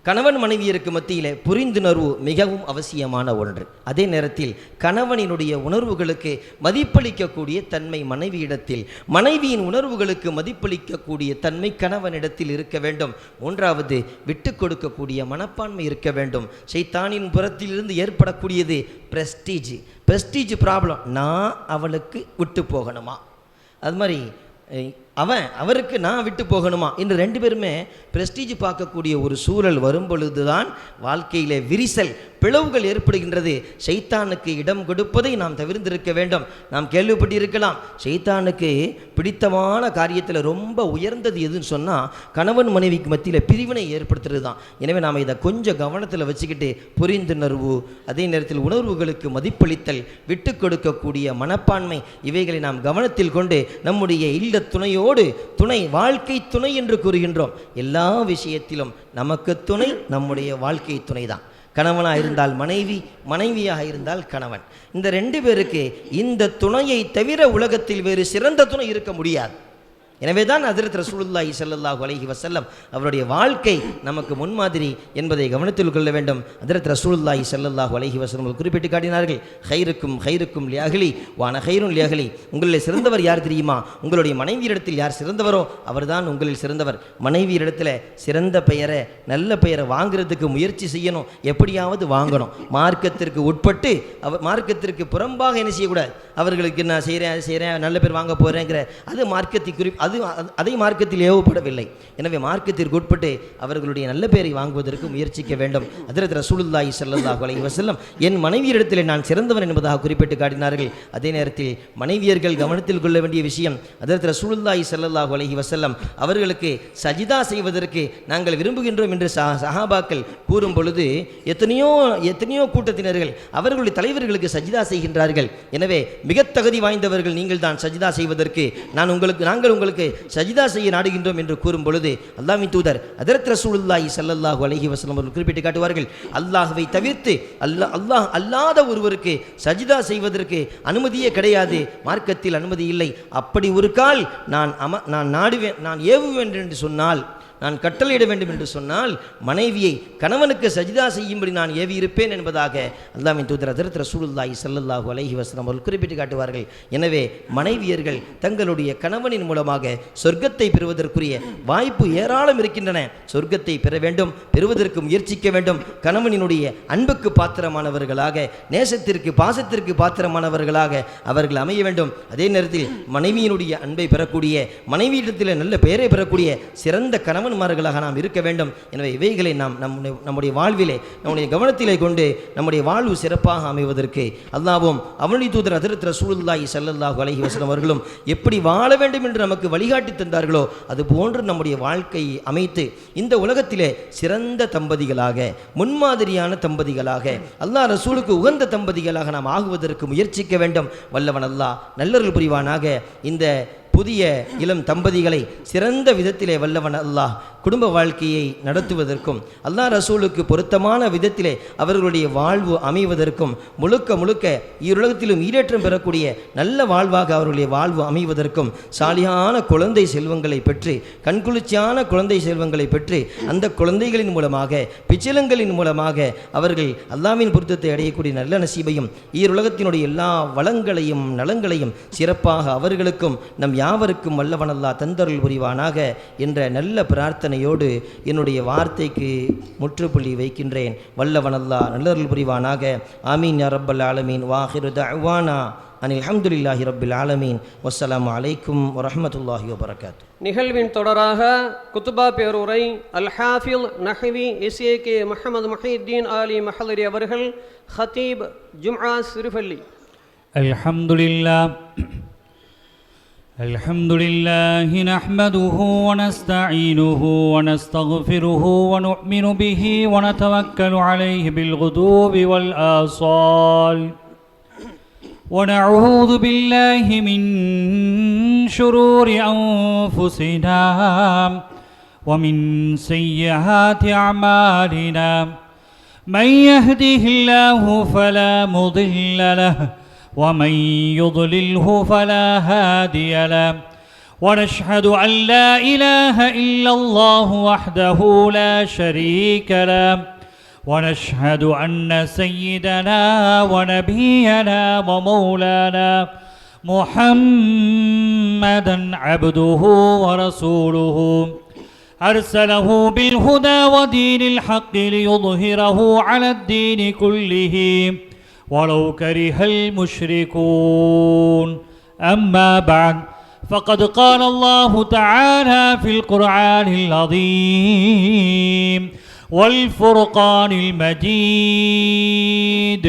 கணவன் மனைவியருக்கு மத்தியிலே புரிந்துணர்வு மிகவும் அவசியமான ஒன்று. அதே நேரத்தில் கணவனினுடைய உணர்வுகளுக்கு மதிப்பளிக்கக்கூடிய தன்மை மனைவியிடத்தில், மனைவியின் உணர்வுகளுக்கு மதிப்பளிக்கக்கூடிய தன்மை கணவனிடத்தில் இருக்க வேண்டும். 3வது, விட்டு கொடுக்கக்கூடிய மனப்பான்மை இருக்க வேண்டும். ஷைத்தானின் புறத்திலிருந்து ஏற்படக்கூடியது பிரஸ்டீஜ் ப்ராப்ளம். நான் அவளுக்கு விட்டு போகணுமா, அது மாதிரி அவருக்கு நான் விட்டு போகணுமா என்று 2 பேருமே பிரஸ்டீஜ் பார்க்கக்கூடிய ஒரு சூழல் வரும் பொழுதுதான் வாழ்க்கையிலே விரிசல், பிளவுகள் ஏற்படுகின்றது. ஷைத்தானுக்கு இடம் கொடுப்பதை நாம் தவிர்த்திருக்க வேண்டும். நாம் கேள்விப்பட்டிருக்கலாம், ஷைத்தானுக்கு பிடித்தமான காரியத்தில் ரொம்ப உயர்ந்தது எதுன்னு சொன்னால் கணவன் மனைவிக்கு மத்தியில் பிரிவினை ஏற்படுத்துறது தான். எனவே நாம் இதை கொஞ்சம் கவனத்தில் வச்சுக்கிட்டு புரிந்துணர்வு, அதே நேரத்தில் உணர்வுகளுக்கு மதிப்பளித்தல், விட்டு கொடுக்கக்கூடிய மனப்பான்மை, இவைகளை நாம் கவனத்தில் கொண்டு நம்முடைய இல்ல துணை வாழ்க்கை துணை என்று கூறுகின்றோம். எல்லா விஷயத்திலும் நமக்கு துணை நம்முடைய வாழ்க்கை துணை தான். கணவனாக இருந்தால் மனைவி, மனைவியாக இருந்தால் கணவன். இந்த 2 பேருக்கு இந்த துணையை தவிர உலகத்தில் வேறு சிறந்த துணை இருக்க முடியாது. எனவே தான் ஹஜ்ரத் ரசூலுல்லாஹி ஸல்லல்லாஹு அலைஹி வஸல்லம் அவருடைய வாழ்க்கை நமக்கு முன்மாதிரி என்பதை கவனத்தில் கொள்ள வேண்டும். ஹஜ்ரத் ரசூலுல்லாஹி ஸல்லல்லாஹு அலைஹி வஸல்லம் குறிப்பிட்டு காட்டினார்கள், ஹைருக்கும் லிஅஹ்லி வான ஹைருன் லிஅஹ்லி, உங்களில் சிறந்தவர் யார் தெரியுமா? உங்களுடைய மனைவியிடத்தில் யார் சிறந்தவரோ அவர்தான் உங்களில் சிறந்தவர். மனைவியிடத்தில் சிறந்த பெயரை, நல்ல பெயரை வாங்குறதுக்கு முயற்சி செய்யணும், எப்படியாவது வாங்கணும். மார்க்கத்திற்கு உட்பட்டு, மார்க்கத்திற்கு புறம்பாக என்ன செய்யக்கூடாது. அவர்களுக்கு நான் செய்கிறேன் நல்ல பேர் வாங்க போகிறேங்கிற அதை மார்க்கத்தில் ஏவப்படவில்லை. எனவே மார்க்கத்திற்கு உட்பட்டு அவர்களுடைய நல்ல பெயரை வாங்குவதற்கு முயற்சிக்க வேண்டும். ஹஜ்ரத் ரசூலுல்லாஹி ஸல்லல்லாஹு அலைஹி வஸல்லம் என் மனைவியரிடத்தில் நான் சிறந்தவன் என்பதாக குறிப்பிட்டு காட்டினார்கள். அதே நேரத்தில் மனைவியர்கள் கவனத்தில் கொள்ள வேண்டிய விஷயம், ஹஜ்ரத் ரசூலுல்லாஹி ஸல்லல்லாஹு அலைஹி வஸல்லம் அவர்களுக்கு சஜிதா செய்வதற்கு நாங்கள் விரும்புகின்றோம் என்று சஹாபாக்கள் கூறும் பொழுது எத்தனையோ கூட்டத்தினர்கள் அவர்களுடைய தலைவர்களுக்கு சஜிதா செய்கின்றார்கள். எனவே மிக தகுதி வாய்ந்தவர்கள் நீங்கள் தான் சஜிதா செய்வதற்கு, நாங்கள் உங்களுக்கு சஜிதா செய்ய நாடுகின்றோம் என்று கூறும் பொழுது அல்லாஹ்வின் தூதர் ஹஜ்ரத் ரசூலுல்லாஹி ஸல்லல்லாஹு அலைஹி வஸல்லம் அவர்கள் குறிப்பிட்டு காட்டுவார்கள், அல்லாஹ்வை தவிர்த்து அல்லாஹ் அல்லாத ஒருவருக்கு சஜிதா செய்வதற்கு அனுமதியே கிடையாது, மார்க்கத்தில் அனுமதி இல்லை. அப்படி ஒரு கால் நான் நாடுவேன், நான் ஏவுவேன் என்று சொன்னால், நான் கட்டளையிட வேண்டும் என்று சொன்னால் மனைவியை கணவனுக்கு சஜிதா செய்யும்படி நான் ஏவி இருப்பேன் என்பதாக அல்லாஹ்வின் தூதர் ஹஜ்ரத் ரசூலுல்லாஹி ஸல்லல்லாஹு அலைஹி வஸல்லம் அவர்கள் குறிப்பிட்டு காட்டுவார்கள். எனவே மனைவியர்கள் தங்களுடைய கணவனின் மூலமாக சொர்க்கத்தை பெறுவதற்குரிய வாய்ப்பு ஏராளம் இருக்கின்றன. சொர்க்கத்தை பெற வேண்டும், பெறுவதற்கு முயற்சிக்க வேண்டும். கணவனினுடைய அன்புக்கு பாத்திரமானவர்களாக, நேசத்திற்கு பாசத்திற்கு பாத்திரமானவர்களாக அவர்கள் அமைய வேண்டும். அதே நேரத்தில் மனைவியினுடைய அன்பை பெறக்கூடிய, மனைவியிடத்தில் நல்ல பெயரை பெறக்கூடிய சிறந்த கணவன்மார்களாக நாம் இருக்க வேண்டும். எனவே இவைகளை நாம் நம்முடைய வாழ்விலே, நம்முடைய கவனத்திலே கொண்டு நம்முடைய வாழ்வு சிறப்பாக அமைவதற்கு அல்லாஹ்வும் அவனுடைய தூதர் ஹஜ்ரத் ரசூலுல்லாஹி ஸல்லல்லாஹு அலைஹி வஸல்லம் அவர்களும் எப்படி வாழ வேண்டும் என்று நமக்கு வழிகாட்டி தந்தார்களோ அதுபோன்று நம்முடைய வாழ்க்கையை அமைத்து இந்த உலகத்திலே சிறந்த தம்பதிகளாக, முன்மாதிரியான தம்பதிகளாக, அல்லாஹ் ரசூலுக்கு உகந்த தம்பதிகளாக நாம் ஆகுவதற்கு முயற்சிக்க வேண்டும். வல்லவன் அல்லாஹ் நல்லருள் புரிவானாக. இந்த புதிய இளம் தம்பதிகளை சிறந்த விதத்திலே வல்லவன் அல்லாஹ் குடும்ப வாழ்க்கையை நடத்துவதற்கும் அல்லாஹ் ரசூலுக்கு பொருத்தமான விதத்திலே அவர்களுடைய வாழ்வு அமைவதற்கும் முழுக்க முழுக்க இருலகத்திலும் ஈடேற்றம் பெறக்கூடிய நல்ல வாழ்வாக அவர்களுடைய வாழ்வு அமைவதற்கும் சாலியான குழந்தை செல்வங்களை பெற்று கண்குளிர்ச்சியான குழந்தை செல்வங்களை பெற்று அந்த குழந்தைகளின் மூலமாக பிச்சலங்களின் மூலமாக அவர்கள் அல்லாஹ்வின் பொருத்தத்தை அடையக்கூடிய நல்ல நசீபையும் ஈருலகத்தினுடைய எல்லா வளங்களையும் நலங்களையும் சிறப்பாக அவர்களுக்கும் நம் யாவருக்கும் வல்லவன் அல்லாஹ் தந்தருள் புரிவானாக என்ற நல்ல பிரார்த்தனையோடு என்னுடைய வார்த்தைக்கு முற்றுப்புள்ளி வைக்கின்றேன். வல்லவன் அல்லாஹ் நல்லருள் புரிவானாக. ஆமீன் யா ரப்பல் ஆலமீன். வாஹிரு தஅவானா அனில் ஹம்துலில்லாஹி ரப்பில் ஆலமீன். வஸ்ஸலாமு அலைக்கும் வரஹ்மத்துல்லாஹி வபரகாத்து.
நிகழ்வின் தொடராக குத்துபா பேருரை அல் ஹாஃபில் நஹ்வி SAK முஹம்மது முஹியுத்தீன் ஆலி மஹல்லரி அவர்கள் ஹத்தீப் ஜும்ஆ சிறுபள்ளி.
الحمد لله نحمده ونستعينه ونستغفره ونؤمن به ونتوكل عليه بالغدو والآصال ونعوذ بالله من شرور أنفسنا ومن سيئات أعمالنا من يهده الله فلا مضل له ومن يضلله فلا هادي له ونشهد أن لا إله إلا الله وحده لا شريك له ونشهد أن سيدنا ونبينا ومولانا محمدا عبده ورسوله أرسله بالهدى ودين الحق ليظهره على الدين كله ولو كره المشركون. أما بعد فقد قال الله تعالى في القرآن العظيم والفرقان المجيد.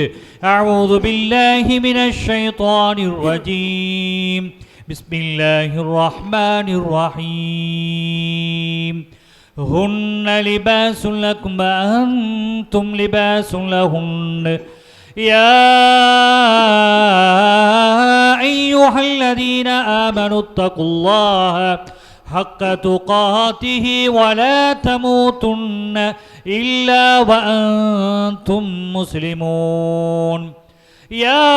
أعوذ بالله من الشيطان الرجيم. بسم الله الرحمن الرحيم. هن لباس لكم وأنتم لباس لهن يا أيها الذين آمنوا اتقوا الله حق تقاته ولا تموتن إلا وأنتم مسلمون. يا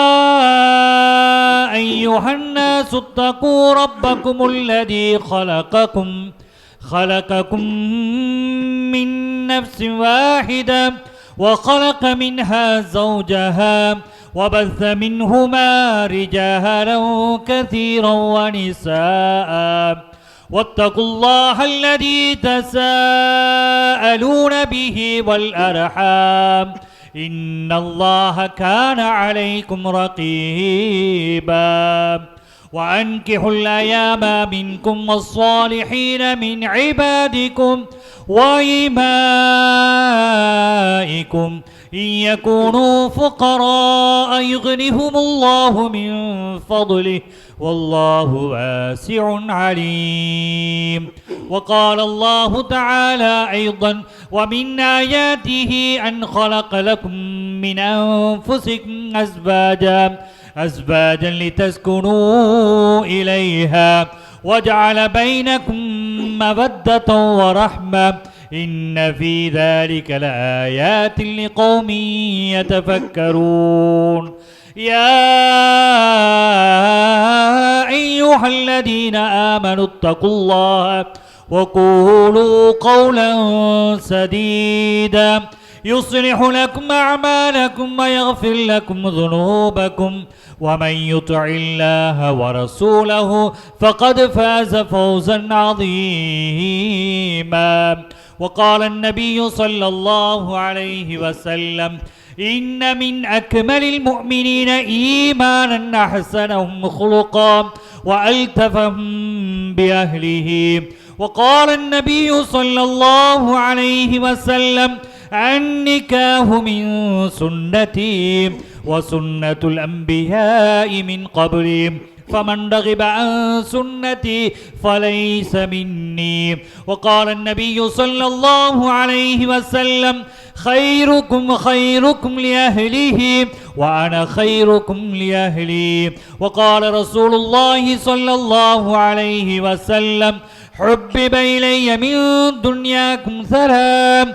أيها الناس اتقوا ربكم الذي خلقكم من نفس واحدة وخلق منها زوجها وبث منهما رجالا كثيرا ونساء واتقوا الله الذي تساءلون به والأرحام إن الله كان عليكم رقيبا. وأنكحوا الأيام منكم والصالحين من عبادكم وإمائكم إن يكونوا فقراء يغنهم الله من فضله والله واسع عليم. وقال الله تعالى أيضا ومن آياته أن خلق لكم من أنفسكم أزواجا لتسكنوا إليها وجعل بينكم مودة ورحمة إن في ذلك لآيات لقوم يتفكرون. يا أيها الذين آمنوا اتقوا الله وقولوا قولا سديدا يصلح لكم أعمالكم ويغفر لكم ذنوبكم ومن يطع الله ورسوله فقد فاز فوزا عظيما. وقال النبي صلى الله عليه وسلم إن من أكمل المؤمنين إيمانا أحسنهم خلقا وألتفهم بأهله. وقال النبي صلى الله عليه وسلم النكاح من سنتي وسنة الأنبياء من قبلي فمن رغب عن سنتي فليس مني. وقال النبي صلى الله عليه وسلم خيركم خيركم لأهله وأنا خيركم لأهلي. وقال رسول الله صلى الله عليه وسلم حبب إلي من دنياكم ثلاث: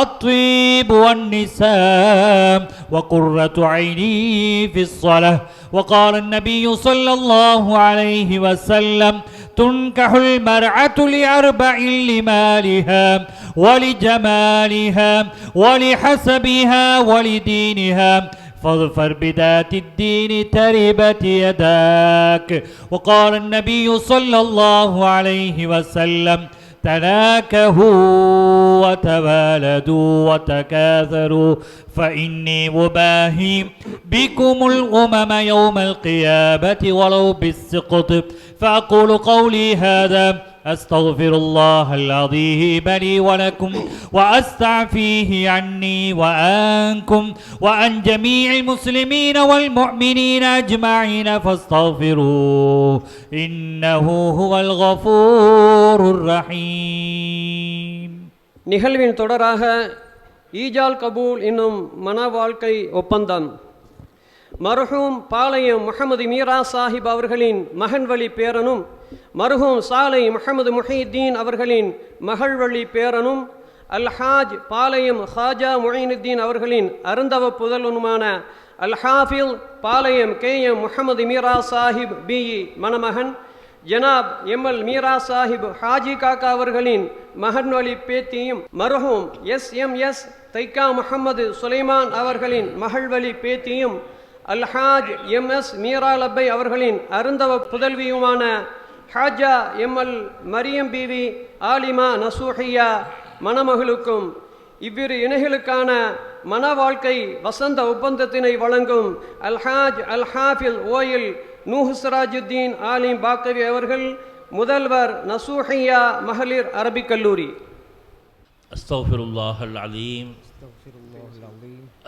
الطيب والنساء وقرة عيني في الصلاة. وقال النبي صلى الله عليه وسلم تنكح المرأة لأربع: لمالها ولجمالها ولحسبها ولدينها فاظفر بذات الدين تربت يداك. وقال النبي صلى الله عليه وسلم تناكحوا وتوالدوا وتكاثروا فإني مباهي بكم الأمم يوم القيامة ولو بالسقط. فأقول قولي هذا أستغفر الله العظيم لي ولكم وأستعفيه عني وعنكم وعن جميع المسلمين والمؤمنين أجمعين فاستغفروه إنه هو الغفور الرحيم.
நிகழ்வின் தொடராக ஈஜால் கபூல் என்னும் மன வாழ்க்கை ஒப்பந்தம். மர்ஹூம் பாளையம் முஹம்மது மீரா சாஹிப் அவர்களின் மகன் வழி பேரனும் மர்ஹூம் சாலை முஹம்மது முஹீத்தீன் அவர்களின் மகள் வழி பேரனும் அல்ஹாஜ் பாளையம் ஹாஜா முஈனுத்தீன் அவர்களின் அருந்தவ புதல்வனுமான அல்ஹாஃபில் பாளையம் KM முஹம்மது மீரா சாஹிப் பிஇ மணமகன் ஜனாப் ML மீரா சாஹிப் ஹாஜி காக்கா அவர்களின் மகன் வழி பேத்தியும் மர்ஹூம் SMS தைக்கா முஹம்மது சுலைமான் அவர்களின் மகள் வழி பேத்தியும் அல்ஹாஜ் MS மீரா லப்பை அவர்களின் அருந்தவ புதல்வியுமான ஹாஜா ML மரியம் பிவி ஆலிமா நசூஹியா மணமகளுக்கும் இவ்விரு இணைகளுக்கான மன வாழ்க்கை வசந்த ஒப்பந்தத்தினை வழங்கும் அல்ஹாஜ் அல்ஹாஃபில் ஓயில் நூஹ் சிராஜுத்தீன் ஆலிம் பாக்கவி அவர்கள், முதல்வர் நசூஹியா மகளிர் அரபிக் கல்லூரி.
அஸ்தக்ஃபிருல்லாஹல் அலீம்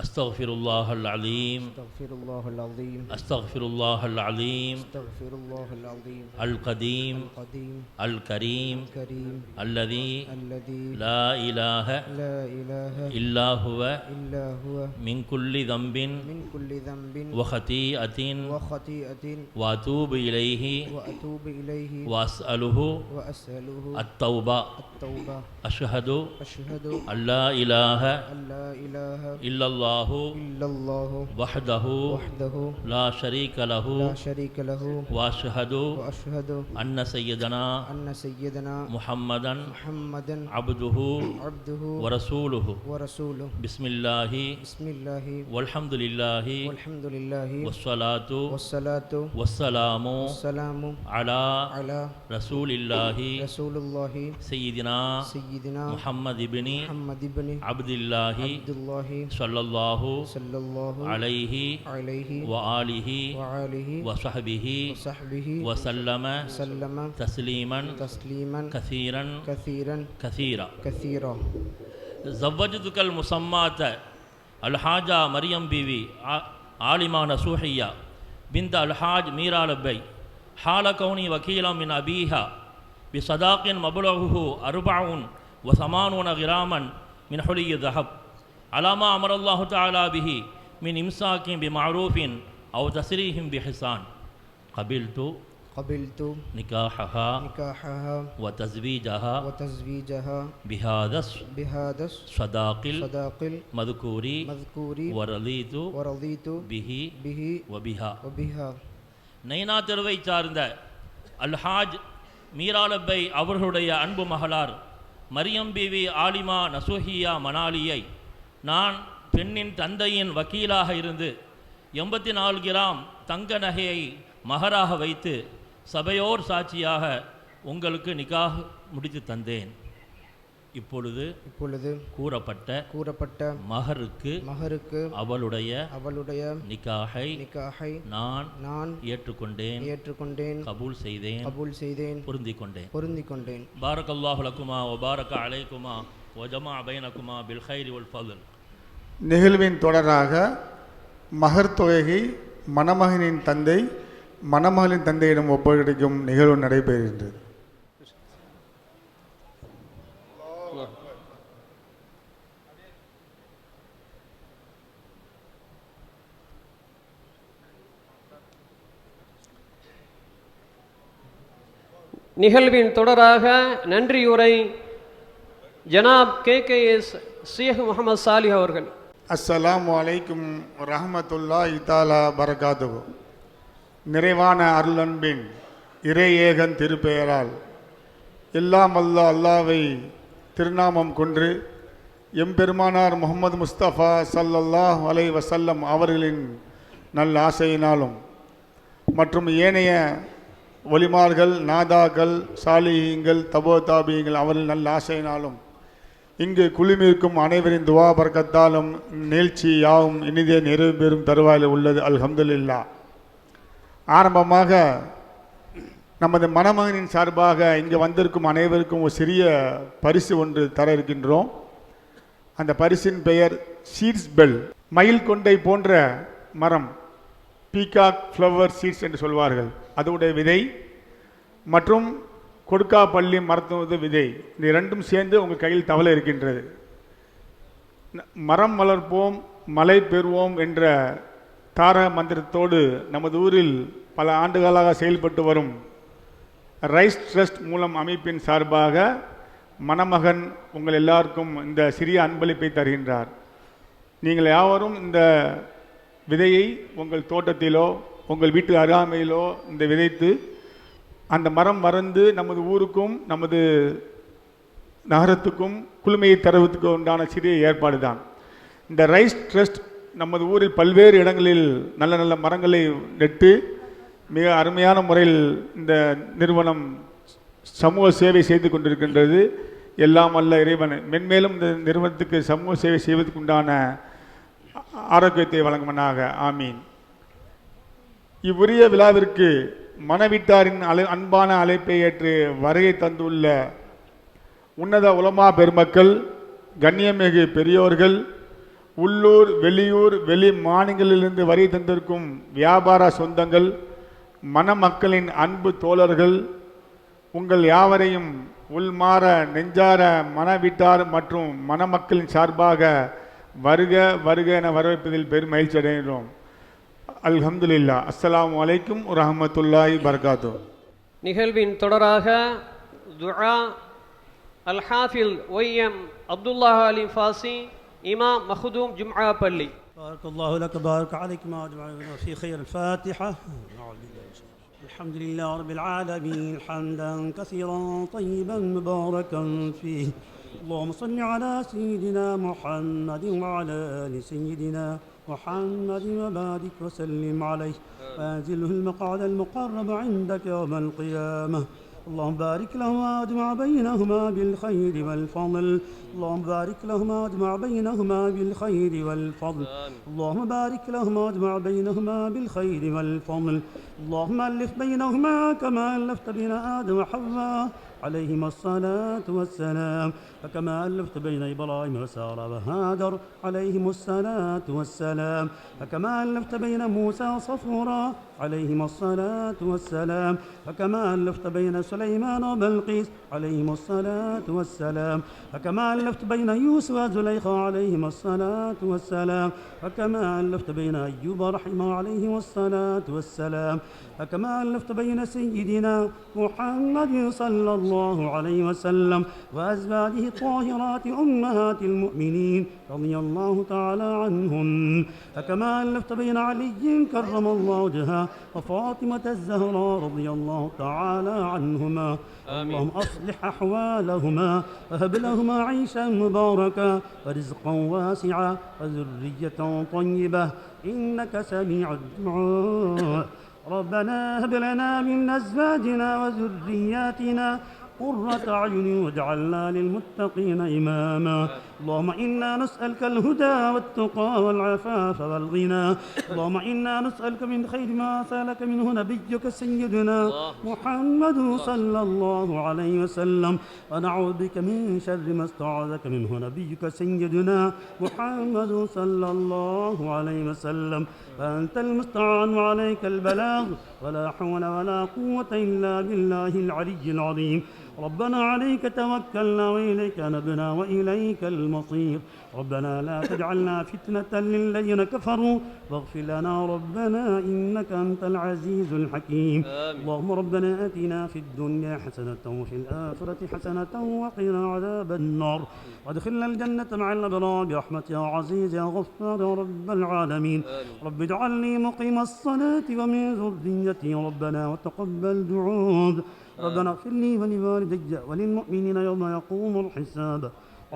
أستغفر الله العظيم أستغفر الله العظيم القديم الكريم الذي لا إله إلا هو من كل ذنب وخطيئة وأتوب إليه وأسأله التوبة. أشهد أن لا إله إلا الله وحده لا شريك له وأشهد أن سيدنا محمدا عبده ورسوله. بسم الله والحمد لله والصلاة والسلام على رسول الله سيدنا محمد بن عبد الله صلى الله عليه وآله وصحبه وسلم تسليما كثيرا. زوجتك المسمات الحاجة مريم بيبي عالمة نصوحية بنت الحاج ميرا لبي حال كوني وكيلا من أبيها بصداق مبلغه 84 غراما من حلي الذهب على ما أمر الله تعالى به من إمساك بمعروف أو تسريح بإحسان. قبلت نكاحها وتزويجها بهذا الصداق المذكور ورضيت به وبها. நைனா தெருவை சார்ந்த அல்ஹாஜ் மீராலப்பை அவர்களுடைய அன்பு மகளார் மரியம் பிவி ஆலிமா நசூஹியா மணாலியை நான் பெண்ணின் தந்தையின் வக்கீலாக இருந்து 84 கிராம் தங்க நகையை மகராக வைத்து சபையோர் சாட்சியாக உங்களுக்கு நிக்காஹ் முடித்து தந்தேன். இப்பொழுது கூறப்பட்ட மகருக்கு அவளுடைய நிக்காஹை நான் ஏற்றுக்கொண்டேன் கபூல் செய்தேன் பொருந்திக் கொண்டேன். பாரக்கல்லாஹு லக்குமா வ பாரக அலைக்குமா வ ஜமா பைனகுமா பில் கைரி வல் ஃபضல்.
நிகழ்வின் தொடராக மகர் தொகையை மணமகனின் தந்தை மணமகளின் தந்தையிடம் ஒப்படைக்கும் நிகழ்வு நடைபெறுகின்றது.
நிகழ்வின் தொடராக நன்றியுரை ஜனாப் KKS ஷேக் முகமது சாலிஹ் அவர்கள்.
அஸ்ஸலாமு அலைக்கும் ரஹ்மத்துல்லாஹி தஆலா பரகாத்துஹு. நிறைவான அருளன்பின் இறையேகன் திருப்பெயரால் எல்லாம் அல்லாஹ்வை திருநாமம் கொன்று எம்பெருமானார் முஹம்மது முஸ்தபா ஸல்லல்லாஹு அலைஹி வஸல்லம் அவர்களின் நல்ல ஆசையினாலும் மற்றும் ஏனைய ஒலிமார்கள், நாதாக்கள், சாலிஹீங்கள், தபோ தாபியங்கள் அவர்கள் நல்ல ஆசையினாலும் இங்கு குழுமிருக்கும் அனைவரின் துவா பரக்கத்தாலும் நிகழ்ச்சி யாவும் இனிதே நிறைவு பெறும் தருவாயில் உள்ளது. அல்ஹம்துலில்லாஹ். ஆரம்பமாக நமது மணமகனின் சார்பாக இங்கு வந்திருக்கும் அனைவருக்கும் ஒரு சிறிய பரிசு ஒன்று தர இருக்கின்றோம். அந்த பரிசின் பெயர் சீட்ஸ் பெல். மயில் கொண்டை போன்ற மரம், பீகாக் ஃப்ளவர் சீட்ஸ் என்று சொல்வார்கள், அதோடைய விதை மற்றும் கொடுக்காப்பள்ளி மரத்துவது விதை, இந்த இரண்டும் சேர்ந்து உங்கள் கையில் தவளை இருக்கின்றது. மரம் வளர்ப்போம் மழை பெறுவோம் என்ற தாரக மந்திரத்தோடு நமது ஊரில் பல ஆண்டுகளாக செயல்பட்டு வரும் ரைஸ் ட்ரஸ்ட் மூலம் அமைப்பின் சார்பாக மணமகன் உங்கள் எல்லாருக்கும் இந்த சிறிய அன்பளிப்பை தருகின்றார். நீங்கள் யாவரும் இந்த விதையை உங்கள் தோட்டத்திலோ உங்கள் வீட்டு அருகாமையிலோ இந்த விதைத்து அந்த மரம் வளர்ந்து நமது ஊருக்கும் நமது நகரத்துக்கும் குளுமையை தருவதற்கு உண்டான சிறிய ஏற்பாடு தான் இந்த ரைஸ் ட்ரஸ்ட். நமது ஊரில் பல்வேறு இடங்களில் நல்ல நல்ல மரங்களை நட்டு மிக அருமையான முறையில் இந்த நிறுவனம் சமூக சேவை செய்து கொண்டிருக்கின்றது. எல்லாம் அல்ல இறைவன் மென்மேலும் இந்த நிறுவனத்துக்கு சமூக சேவை செய்வதற்குண்டான ஆரோக்கியத்தை வழங்குவனாக. ஆமீன். இவ்வுரிய விழாவிற்கு மணவீட்டாரின் அன்பான அழைப்பை ஏற்று வருகை தந்துள்ள உன்னத உலமா பெருமக்கள், கண்ணியமிகு பெரியோர்கள், உள்ளூர் வெளியூர் வெளி மாநிலங்களிலிருந்து வருகை தந்திருக்கும் வியாபார சொந்தங்கள், மணமக்களின் அன்பு தோழர்கள், உங்கள் யாவரையும் உள்மாற நெஞ்சார மணவீட்டார் மற்றும் மணமக்களின் சார்பாக வருக வருக என வரவேற்பதில் பெரும் மகிழ்ச்சி அடைகிறோம். அல்ஹம்துலில்லாஹ். அஸ்ஸலாமு அலைக்கும் வரஹ்மத்துல்லாஹி பரகாத்துஹு.
நிகழ்வின் தொடராக துஆ அல்-ஹாஃபில் ஒய்எம் அப்துல்லாஹ் அலி ஃபாசி, இமாம் மஹ்தூம் ஜும்ஆ பள்ளி.
بارك الله لك بارك عليك ما أجمعنا في خير. الفاتحة. الحمد لله رب العالمين حمدا كثيرا طيبا مباركا فيه. اللهم صل على سيدنا محمد وعلى آل سيدنا محمد وبارك وسلم عليه وانزله المقعد المقرب عندك يوم القيامة. اللهم بارك لهما واجمع بينهما بالخير والفضل. اللهم بارك لهما واجمع بينهما بالخير والفضل. اللهم بارك لهما واجمع بينهما بالخير والفضل. اللهم ألف بينهما كما ألفت بين آدم وحواء عليهما الصلاة والسلام، فكما ألفت بين إبراهيم وسارة وهاجر عليهم الصلاة والسلام، فكما ألفت بين موسى وصفورا عليهما الصلاة والسلام، فكما ألفت بين سليمان وبلقيس عليهم الصلاة والسلام، فكما ألفت بين يوسف وزليخا عليهما الصلاة والسلام، فكما ألفت بين أيوب ورحمه عليهم الصلاة والسلام، فكما ألفت بين سيدنا محمد صلى الله عليه وسلم وأزواجه الطاهرات أمهات المؤمنين رضي الله تعالى عنهم، فكما ألفت بين علي كرم الله وجهه وفاطمة الزهراء رضي الله تعالى عنهما. اللهم أصلح أحوالهما وهب لهما عيشا مباركا ورزقا واسعا وذرية طيبة إنك سميع الدعاء. ربنا هب لنا من أزواجنا وذرياتنا قرة أعين واجعلنا للمتقين إماما. اللهم إنا نسألك الهدى والتقى والعفاف والغنى. اللهم إنا نسألك من خير ما سألك منه نبيك سيدنا محمد صلى الله عليه وسلم، ونعوذ بك من شر ما استعاذك منه نبيك سيدنا محمد صلى الله عليه وسلم. فأنت المستعان وعليك البلاغ، ولا حول ولا قوة إلا بالله العلي العظيم. ربنا عليك توكلنا وإليك نبنا وإليك المصير ربنا لا تجعلنا فتنة للذين كفروا واغفر لنا ربنا إنك أنت العزيز الحكيم اللهم ربنا آتنا في الدنيا حسنة وفي الآخرة حسنة وقنا عذاب النار وادخلنا الجنة مع الأبرار برحمتك يا عزيز يا غفار يا رب العالمين رب اجعلني مقيم الصلاة ومن ذريتي ربنا وتقبل دعاء ربنا اغفر لي ولوالدي وللمؤمنين يوم يقوم الحساب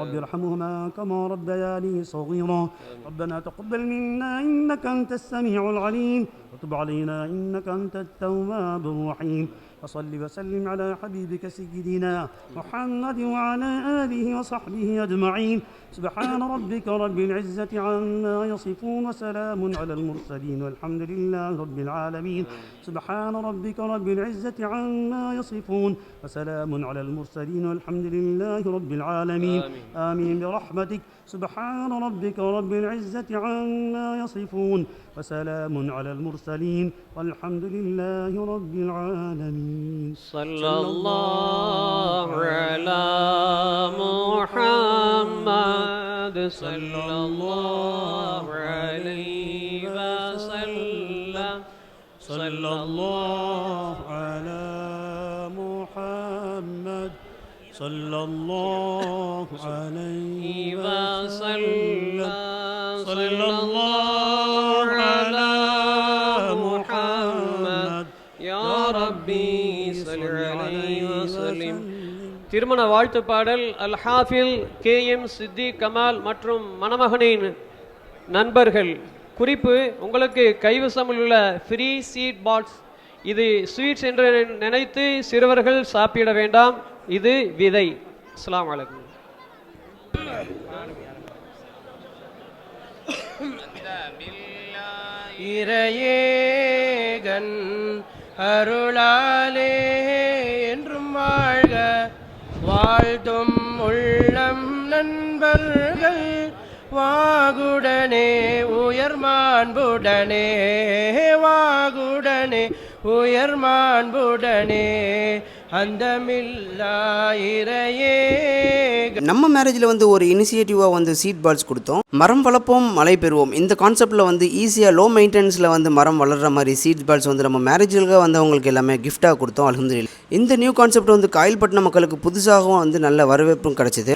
رب ارحمهما كما ربياني صغيرا ربنا تقبل منا إنك أنت السميع العليم وتب علينا إنك أنت التواب الرحيم وصل وسلم على حبيبك سيدنا محمد وعلى آله وصحبه أجمعين سبحان ربك رب العزة عما يصفون وسلام على المرسلين والحمد لله رب العالمين سبحان ربك رب العزة عما يصفون وسلام على المرسلين والحمد لله رب العالمين آمين برحمتك سبحان ربك رب العزة عما يصفون وسلام على المرسلين والحمد لله رب العالمين
صلى الله على محمد صلى الله عليه وسلم
صلى الله على محمد صلى الله عليه وسلم صلى الله على محمد
يا ربي صل عليه وسلم. திருமண வாழ்த்து பாடல் அல் ஹாஃபில் KM சித்திக் கமால் மற்றும் மணமகனின் நண்பர்கள். குறிப்பு, உங்களுக்கு கைவசமில் உள்ள ஃப்ரீ சீட் பாக்ஸ் இது ஸ்வீட்ஸ் என்று நினைத்து சிறுவர்கள் சாப்பிட வேண்டாம், இது விதை. அஸ்ஸலாமு அலைக்கும்.
இறையேகன் அருளாலே என்றும் வாழ்க வாழ்த்தும் உள்ளம் நண்பர்கள் வாகுடனே உயர்மாண்புடனே வாகுடனே உயர்மாண்புடனே அந்தமில்லா இறையே.
நம்ம மேரேஜில் வந்து ஒரு இனிஷியேட்டிவாக வந்து சீட் பால்ஸ் கொடுத்தோம். மரம் வளர்ப்போம் மழை பெறுவோம் இந்த கான்செப்டில் வந்து ஈஸியாக லோ மெயின்டெனன்ஸில் வந்து மரம் வளர்கிற மாதிரி சீட் பால்ஸ் வந்து நம்ம மேரேஜுக்காக வந்தவங்களுக்கு எல்லாமே கிஃப்டாக கொடுத்தோம். அல்ஹம்துலில்லாஹ். இந்த நியூ கான்செப்ட் வந்து காயல்பட்டின மக்களுக்கு புதுசாகவும் வந்து நல்ல வரவேற்பும் கிடச்சிது.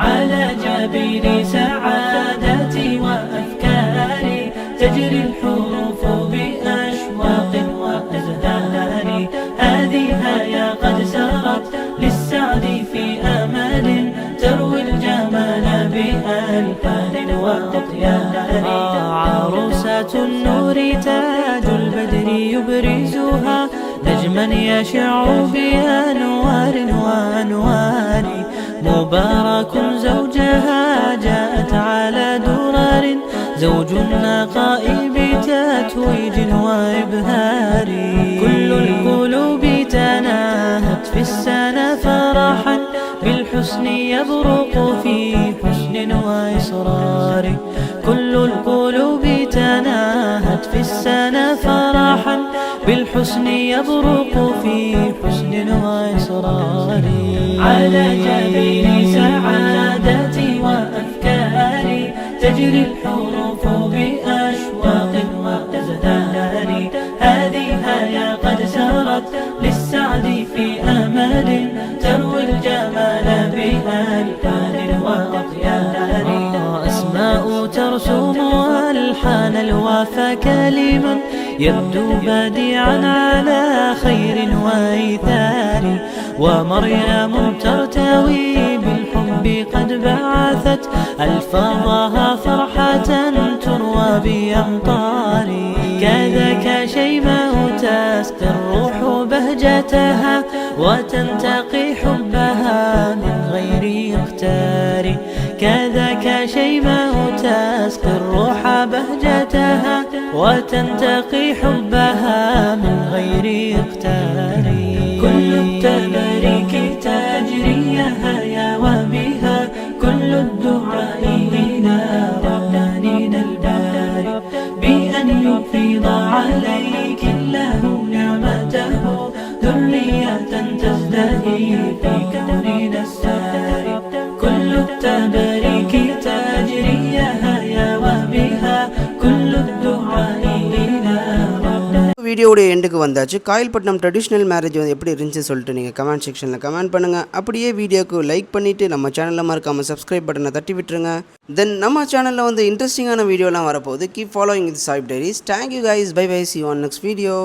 على جبين سعادتي وأفكاري تجري الحروف بأشواق وأزهار. هذه يا قد سرت للسعد في أمل تروي الجمال بألفان وأطيار. عروسة النور تاج البدر يبرزها نجما يشع بأنوار وأنوار. مبارك زوجها جاءت على درر زوج النقاء بتتويج وإبهار. كل القلوب تناهت في السنة فرحا بالحسن يبرق في حسن وإصرار. كل القلوب تناهت في السنة فرحا بالحسن يبرق في حسن وإصرار. على جبين سعادتي وأفكاري تجري الحروف بأشواق وأزهار. هذه يا قد سرت للسعد في أمل تروي الجمال بألفان وأطيار. أسماء ترسم ألحان الوفا كلما يبدو بديعا على خير وإيثار. ومريم ترتوي بالحب قد بعثت ألفاظها فرحة تروى بأمطار. كذاك شيماء تسقي الروح بهجتها وتنتقي حبها من غير اختار. كذاك شيماء تسقي الروح بهجتها وتنتقي حبها من غير اختار. كل التباريك تجري يا وبها كل الدعاء إلى رحمن الباري بأن يفيض عليك الله نعمته ذرية تزدهي في كوننا الساري. كل التباريك تجري يا وبها كل الدعاء إلى رحمن.
வீடியோட எண்டுக்கு வந்தாச்சு. காயல்பட்டினம் ட்ரெடிஷ்னல் மேரேஜ் வந்து எப்படி இருந்துச்சு சொல்லிட்டு நீங்கள் கமெண்ட் செக்ஷனில் கமெண்ட் பண்ணுங்கள். அப்படியே வீடியோக்கு லைக் பண்ணிவிட்டு நம்ம சேனலில் மறக்காமல் சப்ஸ்கிரைப் பட்டனை தட்டி விட்டுருங்க. தென் நம்ம சேனலில் வந்து இன்ட்ரெஸ்டிங்கான வீடியோலாம் வரப்போகுது. Keep following with Sahib diaries. Thank you guys. Bye bye. see you on next video.